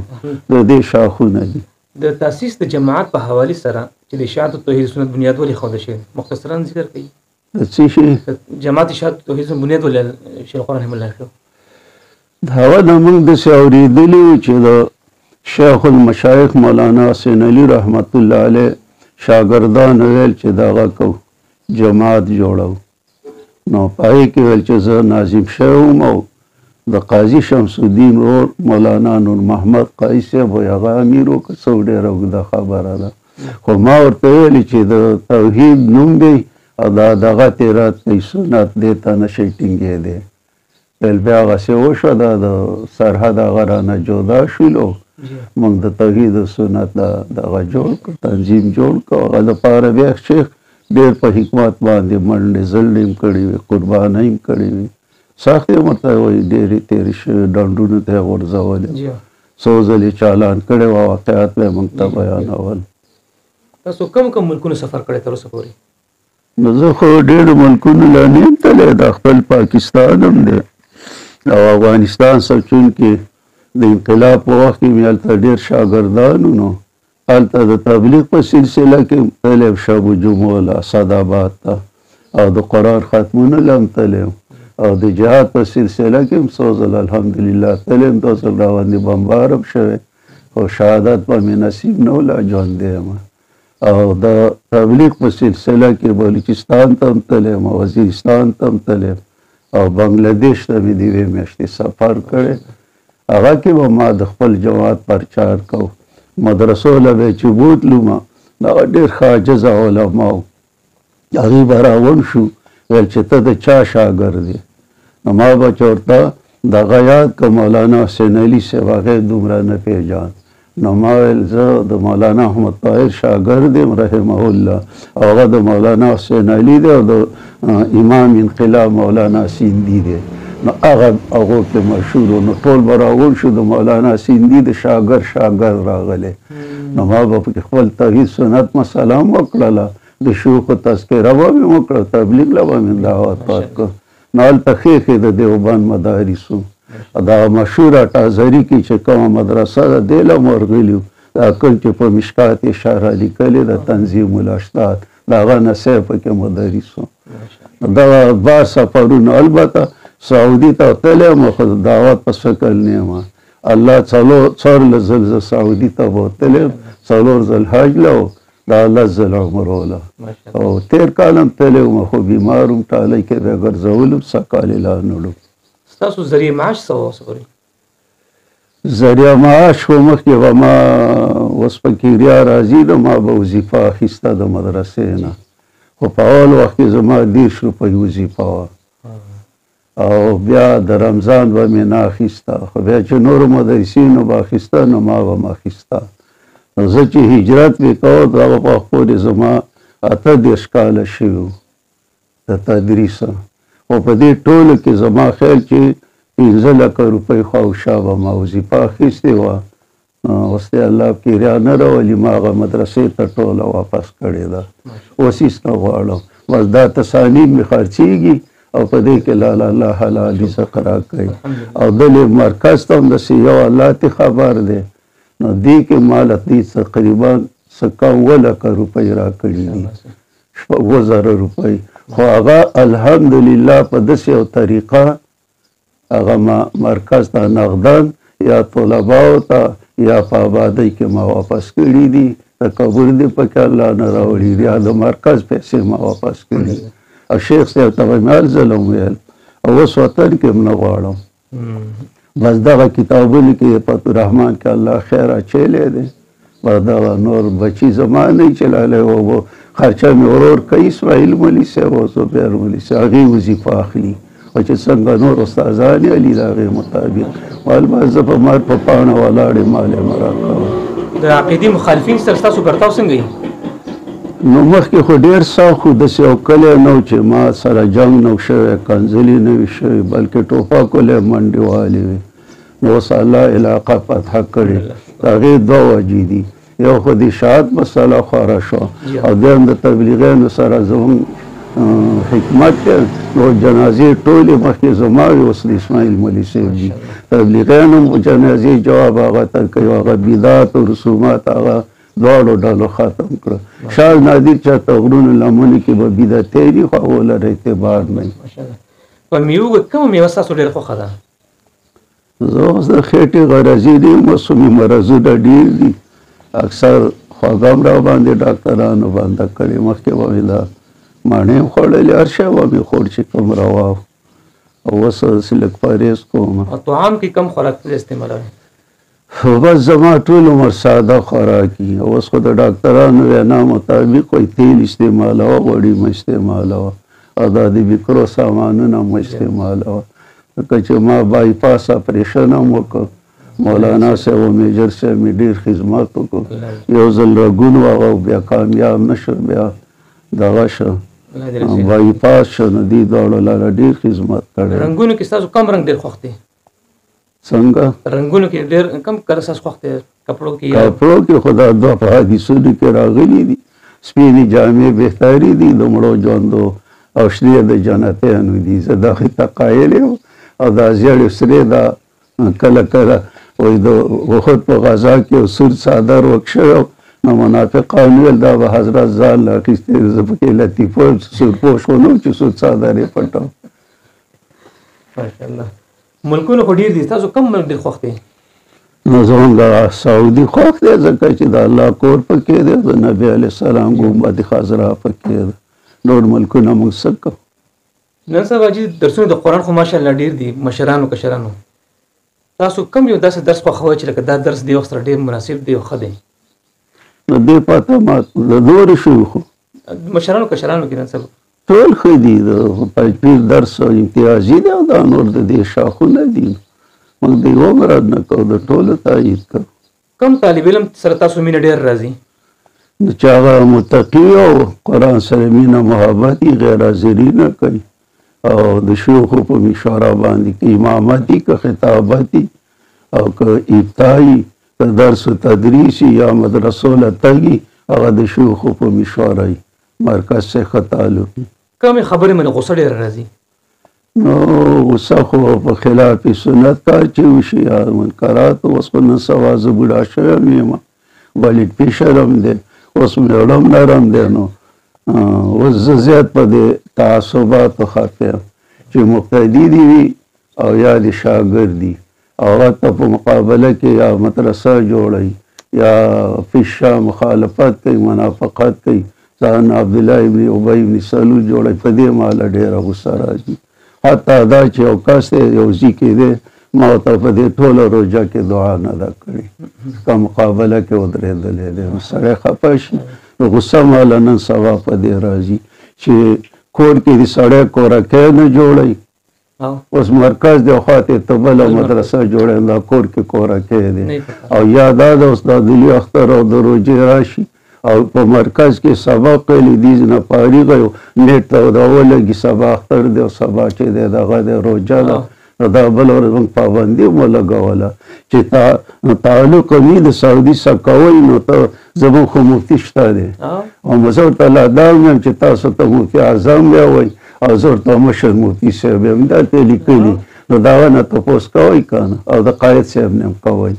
د دې شاخونه دي. د تاسیس د جماعت په حوالې سره چې د اشاعت توحید سنت بنیاد ولې ښوده شوې، مختصرا ذکر کوي. د څه شي؟ جماعت اشاعت توحید سنت بنیاد ولې شیخ القرآن رحمه الله کړو؟ هغه نه موږ داسې اورېدلي وو چې د شیخ المشایخ مولانا حسین علي رحمت الله علیه شاګردان ویل چې دغه کو جماعت جوړو. نو پای کې ویل چې زه ناظم شوی وم او د قاضي شمس الدین ورور مولانا نور محمد قایي صاحب وایي هغه امیر و که څه ډېره اوږده خبره ده، خو ما ورته ویلي چې د توحید نوم دی او دا دغه تیرات کوي سنت دې ته نشي ټینګېدی. ویل بیا هغسې وشوه، دا د سرحد هغه رانه جدا شولو، موږ د توحید او سنت دغه جوړ کړ، تنظیم جوړ کړ. هغه دپاره بیا شیخ ډېر په حکمت باندې منډې زلډې هم کړې وې، قربانۍ هم کړې وې، سخت یې ورته وایي ډېرې تېرې شوې ډنډونو ته یې غورځولې جی څو ځلې چالان کړی وه واقعات به یې موږ ته بیانول. تاسو کوم کوم ملکونو سفر کړی تر اوسه پورې؟ نو زه خو ډېرو ملکونو لا نه یم تللی، دا خپل پاکستان هم دی او افغانستان سوچونکې د انقلاب په وخت کې مې هلته ډېر شاګردان نو هلته د تبلیغ په سلسله کې تللی شب جمعه له اسداباد ته او د قرآن ختمونه له هم تللی او د جهاد په سلسله کې هم څو ځله الحمدلله تللی یم، 2 ځل راباندې بمبار هم شوی خو شهادت به مې نصیب نه و، لا ژوندی یم. او د تبلیغ په سلسله کې بلوچستان ته هم تللی یم، وزیرستان ته هم تللی یم او بنګلادیش ته مې د یوې میاشتې سفر کړی. هغه کې به ما د خپل جماعت پرچار کو، مدرسو له به چې بوتلو ما هغه ډېر ښه عاجزه علما وو، هغوی به راغونډ شو ویل چې ته د چا شاګرد یې؟ نو ما به چې ورته دغه یاد که مولانا حسین علي صاحب هغه دومره نه پیژاند. نو ما ویل زه د مولانا احمد طاهر شاګرد یم رحمه الله او هغه د مولانا حسین علي دی او د امام انقلاب مولانا سیندي دی. نو هغه هغو کې مشهور و، نو ټول به راغونډ شو، د مولانا سیندي د شاګرد راغلی. نو ما به پکې خپل توحید سنت مسله هم وکړله، د شیوخو تذکره به مې وکړه، تبلیغ له به مې دعوت ورکړه. نو هلته ښې د دیوبند مدارس وو، دا مشهوره ټازري کې چې کومه مدرسه ده دې له هم ورغلي وو، دا کوم چې په مشکات اشاره لیکلې د تنظیم الاشتات د هغه نصیب پکې مدرس وو. دغه بار سفرونه البته سعودي ته تللی یم خو د دعوت په شکل نه یم. الله څوارلس ځل زه سعودي ته به تللی یم، 4 ځل حج له و دا 10 ځل عمره له او تېر کال هم تللی وم خو بیمار وم، ټالۍ کې به ګرځولم، سږ کال یې لا نه وړم. ستاسو ذریعه معاش څه وه اوسه پورې؟ ذریعه معاش خو مخکې به ما اوس پکې ریا راځي نو ما به وظیفه اخیسته د مدرسې نه، خو په اول وخت کې زما 10 روپۍ وظیفه وه او بیا د رمضان به مې نه اخیسته، خو بیا چې نورو مدرسینو به اخیسته نو ما به م اخیسته. نو زه چې هجرت مې کوه دغه په وخت پورې زما 28 کاله شوي وو د تدریسه، خو په دې ټولو کې زما خیال چې 15 لکه روپۍ خواوشا به ما وظیفه اخیستې وه. اوس دې الله پکې ریا نه راولي، ما هغه مدرسې ته ټوله واپس کړې ده، اوس هېڅ نه غواړم، بس دا تصانیف مې خرڅېږي او په دې کې لا الله حلال رزق راکوي او دلې مرکز ته هم داسې یو الله ته خبر دی. نو دې کې ماله دې تقریبا څه کم 2 لکه روپۍ راکړي دي، 2000 روپۍ، خو هغه الحمدلله په داسې یو طریقه هغه ما مرکز ته نغدن یا طلباو ته یا په آبادۍ کې ما واپس کړي دي، تکبر دې پکې الله نه راوړي دي، یا د مرکز پیسې ما واپس کړي. او شیخ صاحب ته به مې هر ځل هم ویل او اوس وطن کې هم نه غواړم، بس دغه کتابونو کې فتحالرحمن کې الله خیر اچولی دی، بس دغه نور بچي زما نه چلالی و، خرچه مې ورور کوي اسماعیل مولي صاحب او زبیر مولي صاحب، هغې وظیفه اخلي او چې څنګه نور استادان یې علي د هغې مطابق، والبته زه په مار په پاڼه ولاړ یم، مال یې مه راکوه. د عقیدې مخالفین سره ستاسو برتاو څنګه وي؟ نو مخکې خو ډېر سخت خو داسې یو کلی نه و چې ما سره جنګ نه و شوی، کنځلې نه وي شوي، بلکې ټوپکونه یې منډې والې وي. نو اوس الله علاقه فتح کړې، د هغې 2 وجې دي، یو خو د اشاعت مسله خوره شوه او دویم د تبلیغیانو سره زموږ حکمت دی. نو جنازې ټولې مخکې زما وي، اوس د اسماعیل مولي صاحب دي، تبلیغیان هم جنازې جواب هغه ته کوي، هغه بدعات او رسومات هغه دواړو ډلو ختم کړه. شاه نادر چاته غرونو لمنو کې به بدعتۍ دي خو هغو لره اعتبار نه وي. په میوه کومه میوه ستاسو ډېره خوښه ده؟ زه اوس د خېټې غرضي دي، موسمي مرضونه ډېر دي، اکثر خواږه هم راباندې ډاکټرانو بنده کړې، مخکې به مې دا ماڼۍ هم خوړلې، هر شی به مې خوړ چې کوم روا و، او اوس هسې لږ پرهېز کوم. طعام کې کم خوراک استعمالوئ؟ بس زما ټول عمر ساده خوراکي، اوس خو د ډاکټرانو وینا مطابق وایي تیل استعمالوه، غوړي مه استعمالوه او دا د بکرو سامانونه مه استعمالوه، ځکه چې ما بایپاس اپریشن هم وکړ، مولانا صاحب او میجر صاحب مې ډېر خدمت وکړ، یو ځل رګون و هغه بیا کامیاب نه شو، بیا دغه شو بای پاس شو نو دې دواړو لاره ډېر خدمت کړی. رنګونو کې ستاسو کم رنګ ډېر خوښ دی؟ څنګه رنګونو کې ډېر کم کلر ستاسو خوښ دی؟ کپړو کې کپړو کې خدا دوه په حدیثونو کې راغلي دي سپینې جامې بهتري دي د مړو ژوندو او شنې د جنتیانو دي. زه دغې ته قایل یم او دا زیړې سرې دا کله کله وایي د احد په غزا کې یو سور څادر وک شوی نو منافقان ویل دا به حضرت ځان له اخیستی زه پکې لطیفه یم سورپوش ونه چې سور څادر یې پټ. ماشاءالله. ملکونه خو ډېر دي ستاسو کوم ملک ډېر خوښ دی؟ نو زمونږ سعودي خوښ دی ځکه چې د الله کور پکې دی د نبي علیه السلام ګنبد خضرا پکې ده. نور ملکونه موږ څه کوو. نن سبا چې درسونه د قرآن خو ماشاءالله ډېر دي مشرانو کشرانو تاسو کوم یو داسې درس خوښوئ چې لکه دا درس دې وخت سره ډېر مناسب دی او ښه دی؟ نو دې پته ما د نورو شیوخو مشرانو کشرانو کې نن سبا ټول ښه دي. د پنځپیر درس امتیازي دی او دا نور د دې شاخونه دي. موږ د یو مراد نه کوو د ټولو تایید کوو. کوم طالب علم سره تاسو مینه ډېر راځي؟ چې هغه متقي او قرآن سره مینه محبت یې غیر حاضري نه کوي او د شیوخو په مشوره باندې که امامتي که خطابتي او که ابتدایي که درس و تدریسي یا مدرسو له تګي هغه د شیوخو په مشوره یي مرکز څخه تعلق وي. کومې خبرې باندې غوسه ډېره راځي؟ نو غوسه خو په خلاف سنت کار چې وشي یا منکرات. اوس خو نن سبا زه بوډا شوی یم بلډ پریشر هم دی اوس مې زړه هم نرم دی. نو اوس زه زیات په دې تعصباتو خفه یم چې مقتدي دي وي او یا د شاګردي او هغه ته په مقابله کې یا مدرسه جوړوي یا فشا مخالفت کوي منافقت کوي ځان عبدالله ابن ابی ابن سلول جوړوي. په دې ماله ډېره غوسه راځي. حتی دا چې یو کس دی یو ځي کې دی ما ورته په دې ټوله روژه کې دعا نه ده کړې که مقابله کې ودرېدلی دی. سړی خفه شي. غوسه ماله نن سبا په دې راځي چې کور کې د سړی کورکی نه جوړوي. اوس مرکز دی خواته ته بله مدرسه جوړوي دا کور کې کورکی دی او یا دا د اوس د دلي اختر او د روژې راشي او په مرکز کې سبق کوي دیز نه فارغ یو نیټ ته دا ولګي سبا اختر دی او سبا چې دی دغه د روژه ده نو دا بل ورځ موږ پابندي مو لګوله چې تعلق مې د سعودي سره کوئ نو ته زموږ خو مفتي شته دی او زه ورته لا دا ویم چې تاسو ته مفتي اعظم بیا وایي او زه ورته مشر مفتي صاحب یم دا ته لیکلي نو دا ونه تپوس کوئ که نه او د قاید صاحب نه هم کوئ.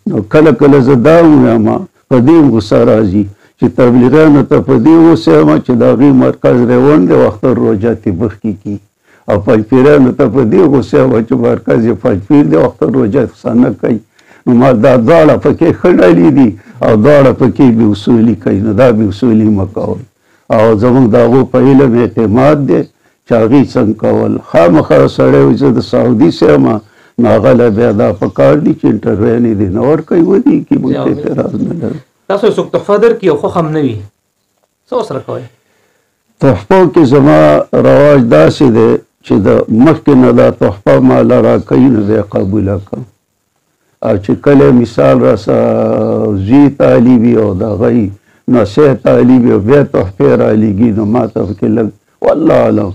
نو کله کله زه دا ویم په دې غوسه راځي چې تبلیغیانو ته په دې غوسه یم چې د هغې مرکز روان دی اختر روژه ترې مخکې کي او پنجپیرانو ته په دې غوسه یم چې مرکز یې پنجپیر دی اختر روژه څه نه کوي. نو ما دا دواړه پکې ښه ډلې دي او دواړه پکې بې اصولي کوي. نو دا بې اصولي مه کوئ او زموږ د هغو په علم اعتماد دی چې هغې څنګه کول. خامخا سړی وایي زه د سعودي سه یم نو هغه له بیا دا پکار دي چې انټروین یې دې نه ورکوي ودې کي موږ اعتراض نه لرو. تاسو څوک تحفه درکړي او خوښ هم نه وي څه ورسره کوئ؟ تحفو کې زما رواج داسې دی چې د مخکې نه دا تحفه ماله راکوي نو بیا قبوله کړم او چې کله مثال راسه زوی طالبي او د هغوی نصیح طالبي او بیا تحفې رالیږي نو ما ته پکې لږ والله اعلم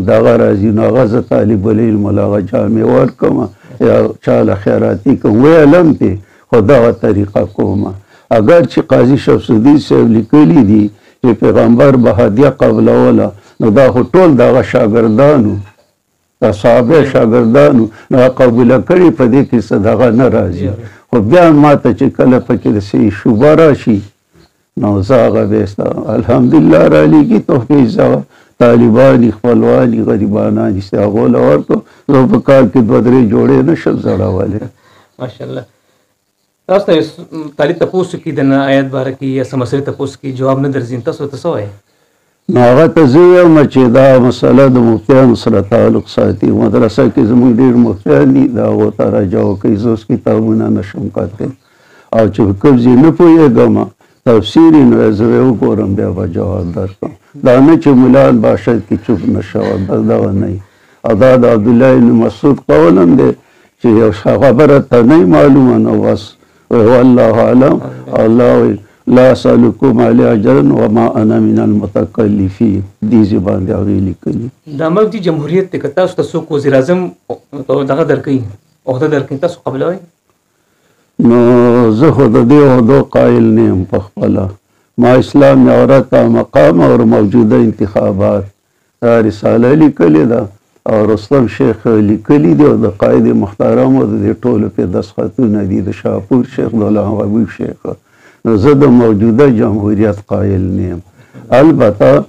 دغه راځي نو هغه زه طالب العلم له هغه جامې ورکوم یا چاله خیراتي کوم ویلم دې خو دغه طریقه کومه. اگر چې قاضي شمس الدین صاحب لیکلي دي چې پیغمبر به هدیه قبلوله نو دا خو ټول دغه شاګردانو د صحابه شاګردانو نو قبوله کړي په دې کې څه دغه نه راځي. خو بیا ما ته چې کله پکې د څه شوبه راشي نو زه هغه بېسته الحمدلله رالیږي تحفې زه طالبان خپلوان غریبانان چې هغو له ورکړو زه په کال کې دوه درې جوړې نه شم زړولی. ماشاءالله. تاسو ته طالب تپوس کړي د آیات باره کې یا څه مسلې تپوس کړي جواب نه درځي تاسو ته څه وایي؟ نو هغه ته زه وایم چې دا مسله د مفتیانو سره تعلق ساتي. مدرسه کې زموږ ډېر مفتیان دي د هغو ته راجع وکړئ. زه اوس کتابونه نشم کتلی او چې په کوم ځای نه پوهېږم تفسیر یې نو زه یې وګورم بیا به جواب درکړم. دا نه چې ملان باشد کې چوپ نه شوه بس دغه نه او دا د عبدالله بن مسعود قول هم دی چې یو خبره ته نه معلومه نو بس والله اعلم الله وایي لا اسالکم علی اجرا وما انا من المتکلفین دې زبان دی هغه لیکلي. د ملک دی جمهوریت ته کتا تاسو څوک وزیر اعظم دغه درکې عہده درکې تاسو قبلوي؟ نو زه خو د دې عہدو قائل نه یم په خپله. ما اسلام عورت مقام اور موجوده انتخابات رساله لیکلې ده او رستم شیخ لیکلي دي او د قائد محترم او د ټولو په دستخطونه دي د شاپور شیخ د الله حبیب شیخ. نو زه د موجوده جمهوریت قائل نه یم. البته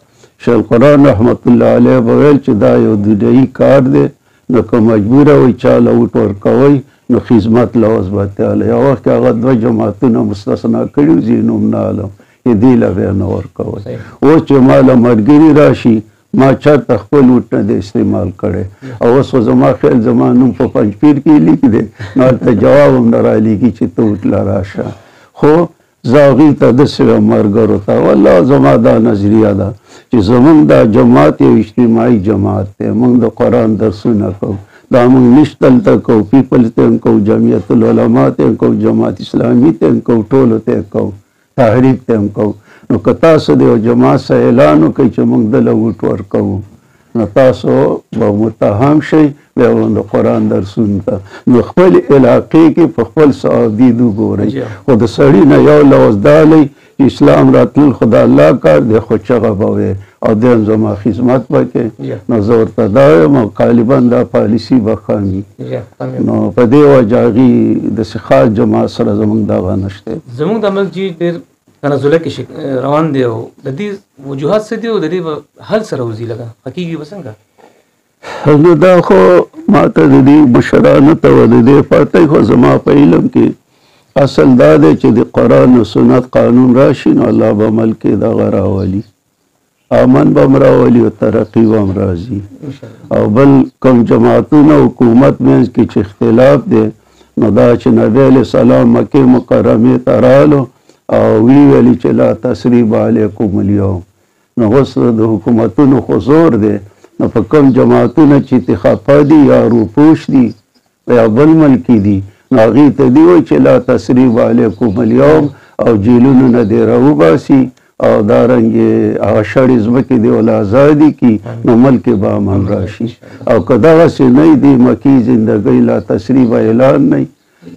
شیخ القرآن رحمت الله علیه به ویل چې دا یو دنیایي کار دی، نو که مجبوره وي چاله وټ ورکوئ نو خدمت له وظیفه یو وخت هغه دوه جماعتونه مستثنا کړي ځي نوم نه علم دې له بیا نه ورکوئ. اوس چې ما له ملګري راشي ما چېرته خپل وټ نه دی استعمال کړی او اوس خو زما خیال زما نوم په پنجپیر کې لیک دی نو هلته جواب هم نه رالیږي چې ته وټ له راشه. خو زه هغوی ته داسې وایم ملګرو ته والله زما دا نظریه ده چې زمونږ دا جماعت یو اجتماعي جماعت دی. موږ د قرآن درسونه کوو، دا موږ نشتل ته کوو، پیپلز ته هم کوو، جمعیت العلماء ته هم کوو، جماعت اسلامي ته هم کوو، ټولو ته کوو، تحریک ته هم کوو. نو که تاسو د یو جماعت سره اعلان وکړئ چې موږ دله ووټ ورکوو نو تاسو به متهم شئ بیا به د قرآن درسونو ته نو خپل علاقې کې په خپل صحابید وګورئ. خو د سړي نه یو لوز دا دی چې اسلام راتلل خو د الله کار دی خو چغه به وی او دی هم زما خدمت به کوي. نو زه ورته دا وایم او غالبا دا پالیسي به خامي. نو په دې وجه هغې داسې خاص جماعت سره زموږ دغه نشته. زموږ د ملک جي ډېر تنزله کې روان دی او د دې وجوهات څه دي او د دې حل سره وځي لکه حقیقي به څنګه؟ نو دا خو ما ته د دې مشرانو ته و د دې پته خو زما په علم کې اصل دا دی چې د قرآن و سنت قانون راشي نو الله به ملک کې دغه راولي، امن به هم راولي او ترقي به هم راځي. او بل کوم جماعتونه حکومت منځ کې چې اختلاف دی نو دا چې نبی علیه السلام مکې مکرمې ته رالو او وی ویلي چې لا تسریب علیکم اليوم نو اوس د حکومتونو خو زور دی نو په کوم جماعتونه چې انتخابات دي یا روپوش دي یا بل ملکي دي نو هغې ته دي وایي چې لا تسریب علیکم اليوم او جیلونو نه دې راوباسي او دارنګې هغه شړې ځمکې دې ول ازادي کړي نو ملک به امن راشي. او که دغسې نه وي د مکې زندګۍ لا تسریب اعلان نه وي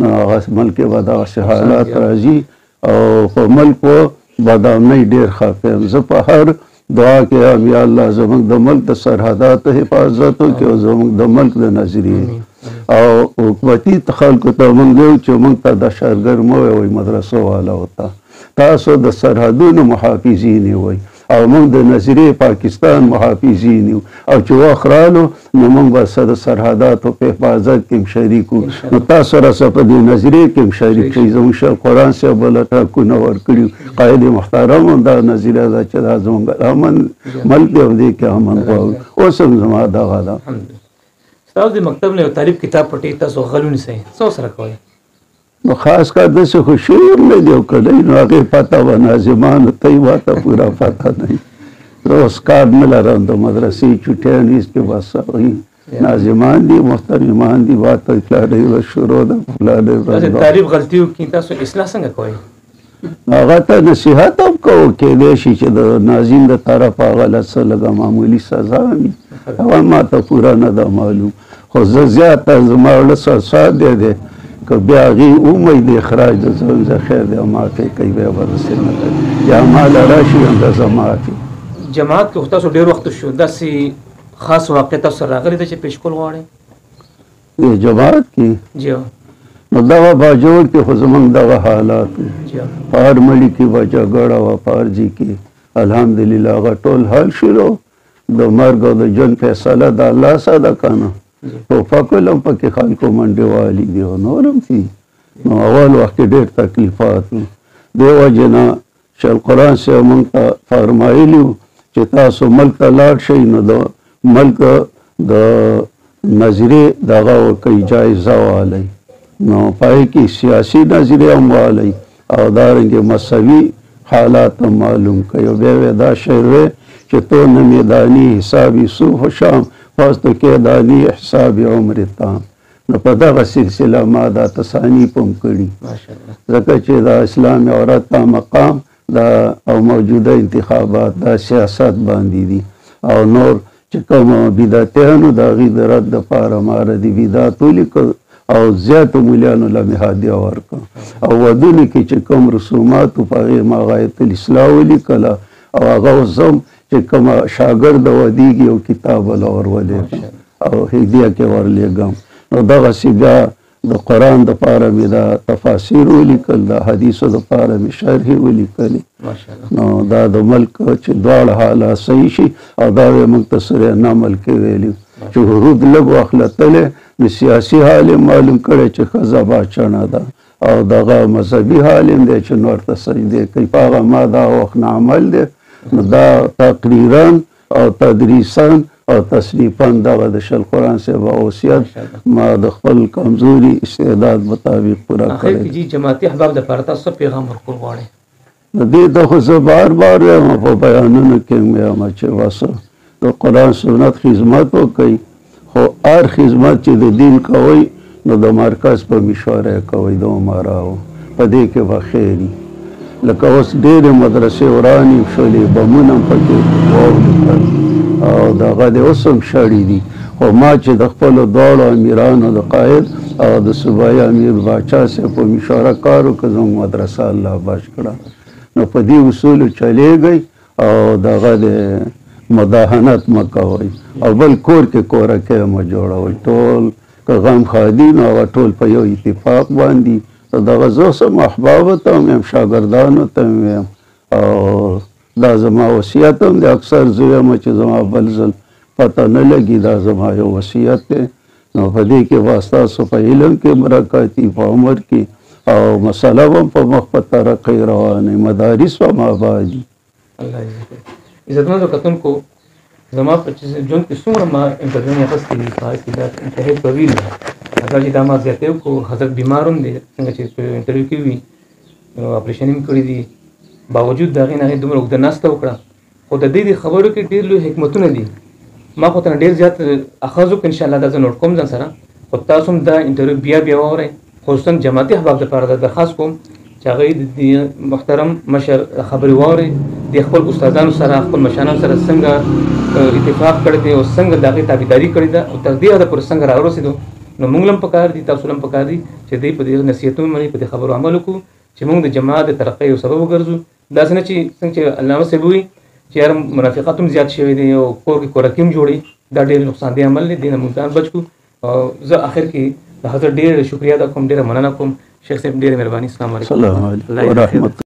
نو هغه ملک به دغسې حالات راځي او په ملک و بدامنۍ ډېر خفه یم. زه په هر دعا کې یم یا الله زموږ د ملک د سرحداتو حفاظت وکړي او زموږ د ملک د نظریې او حکومتي خلکو ته موږ وایو چې موږ ته دهشتګرد مه وایئ مدرسو والاو ته تاسو د سرحدونو محافظین وئ او موږ د نظریې پاکستان محافظین یو او چې وخت رالو نو موږ به د سرحداتو په حفاظت کې هم شریک وو. نو تاسو راسه په دې نظریې کې هم شریک شئ. زموږ شیخ قرآن صاحب بله ټاکونه ورکړي قاید محترم هم دا نظریه ده چې دا زموږ امن ملک دی او دې کې امن غواړو. اوس هم زما دغه ده. ستاسو د مکتب نه یو طالب کتاب پټې تاسو غلو نیسئ څه سره کوئ؟ نو خاص کار داسې خو شعر نه دی وکړی نو هغې پته وه ناظمانو ته یې ما ته پوره پته نه وي. زه اوس کار نه لرم د مدرسې چوټیان ایست کې بس هغوی ناظمان دي محترمان دي واته فلانۍ ورځ شروع ده فلانۍ ورځ طالب غلطي وکړي تاسو اصلاح څنګه کوئ؟ هغه ته نصیحت هم کوو کیدای شي چې د ناظم د طرفه هغه له څه لږه معمولي سزا وي هغه ما ته پوره نه ده معلوم خو زه زیاته زما زړه سرسات دی که بیا هغې وموي د اخراج د زه خیر دی او معافي کوي بیا به داسې نه کوي یا ما له راشي همداسې معافي. جماعت کې خو تاسو ډېر وخت شو داسې خاص واقع تاسو سره راغلی ده چې پیش کول غواړئ؟ جماعت کې جی نو دغه باجوړ کې خو زموږ دغه حالات په هر ملي کې به جګړه وه په هر ځای کې الحمدلله هغه ټول حل شولو د مرګ او د ژوند فیصله د الله سره ده که نه ټوپکول هم پکې خلکو منډې والي دي او نور هم دي. نو اول وخت کې ډېر تکلیفات وو دې وجې نه شیخ القرآن صاحب موږ ته فرمایلي وو چې تاسو ملک ته لاړ شئ نو د ملک د نظریې دغه ورکوئ جایزه والی نو پای کې سیاسي نظریه هم والی او دارنګې مذهبي حالات هم معلوم کوي او بیا دا شعر وی چې تو نه میدانی حساب یوسف و شام پس تو که دانی حساب عمر تام نو په دغه سلسله ما دا تصانیف هم کړي ماشاءالله ځکه چې دا اسلام عورت ته مقام دا او موجوده انتخابات دا سیاست باندې دي او نور چې کوم بدعتیانو د هغې د رد دپاره ما ردي بدعت ولیکل او زیاتو مولیانو له مې هدیه ورکړه او ودونو کې چې کوم رسومات په هغې ما غایت الاصلاح ولیکله او هغه اوس هم چې کومه شاګرده ودیږي یو کتاب له ورولېږم او هدیه کې ورلېږم نو دغسې بیا د قرآن دپاره مې دا تفاسیر ولیکل د حدیثو دپاره مې شرحې ولیکلې نو دا د ملک چې دواړه حالات صحیح شي او دا یې موږ ته سوریه نمل کې ویلي چې حدود لږ وخت لتلی نو سیاسي حال یې معلوم کړی چې ښځه باچڼه ده او دغه مذهبي حال یې دی چې نور ته سجدې کوي په هغه ما دا وخت نه عمل دی نو دا تقریرا او تدریسا او تصنیفا دغه د شل قرآن صاحب اوصیت ما د خپل کمزوري استعداد مطابق پوره کړی اخر کې جی جماعتي احباب دپاره تاسو څه پیغام ورکول غواړئ د دې ته خو زه بار بار وایم په بیانونو کې مې وایم چې واسه د قرآن سنت خدمت وکړئ خو هر خدمت چې د دین کوئ نو د مرکز په مشوره کوئ د عمراو په دې کې به خیر لکه اوس ډېرې مدرسې ورانې شولې بمونه هم پکې واولیکل او دغه د اوس هم شړي دي خو ما چې د خپلو دواړو امیرانو د قاید او د صوبایي امیر باچا صاحب په مشوره کار وکړ زموږ مدرسه الله بچ کړه نو په دې اصولو چلیږئ او دغه د مداهنت مه کوئ او بل کور کې کورکۍ مه جوړوئ ټول که غم ښادي نو هغه ټول په یو اتفاق باندې دغه زه سم احبابو ته هم یم شاګردانو ته هم یم او دا زما وصیت هم دی اکثر زه یم چې زما بل ځل پته نه لګي دا زما یو وصیت دی نو په دې کې به ستاسو په علم کې برکاتي په عمر کې او مسله هم په مخ په ترقۍ روانې مدارس هم آبادي الله عزت عزتمندو کتونکو زما په ژوند کې څومره ما انټرویوونه اخیستې دي په هغې کې دا انتهایی طویل ده اگر چې دا ما زیاتی وکړو حضرت بیمار هم دی څنګه چې په انټرویو کې وي اپریشن هم کړي دي باوجود د هغې نه هغې دومره اوږده ناسته وکړه خو د دې خبرو کې ډېر لوی حکمتونه دي ما خو ته ډېر زیات اخذ وکړ انشاءالله دا زه نوټ کوم ځان سره خو تاسو هم دا انټرویو بیا بیا واورئ خصوصا جماعتي احباب دپاره دا درخواست کوم چې هغوی د محترم مشر خبرې واورئ د خپل استادانو سره خپل مشرانو سره څنګه اتفاق کړی دی او څنګه د هغې تابعداري کړې ده او تر دې حده پورې څنګه راورسېدو نو موږ هم پکار دي تاسو هم پکار دي چې دوی په دې نصیحتونو باندې په دې خبرو عمل وکړو چې موږ د جماعت د ترقۍ یو سبب وګرځو داسې نه چې څنګه چې علامه صاحب وایي چې یار منافقت هم زیات شوی دی او کور کې کورکي هم جوړي دا ډېر نقصان دی عمل دی دې نه موږ ځان بچ کړو او زه آخر کې د حضرت ډېر شکریه ادا کوم ډېره مننه کوم شیخ صاحب ډېره مهرباني السلام علیکم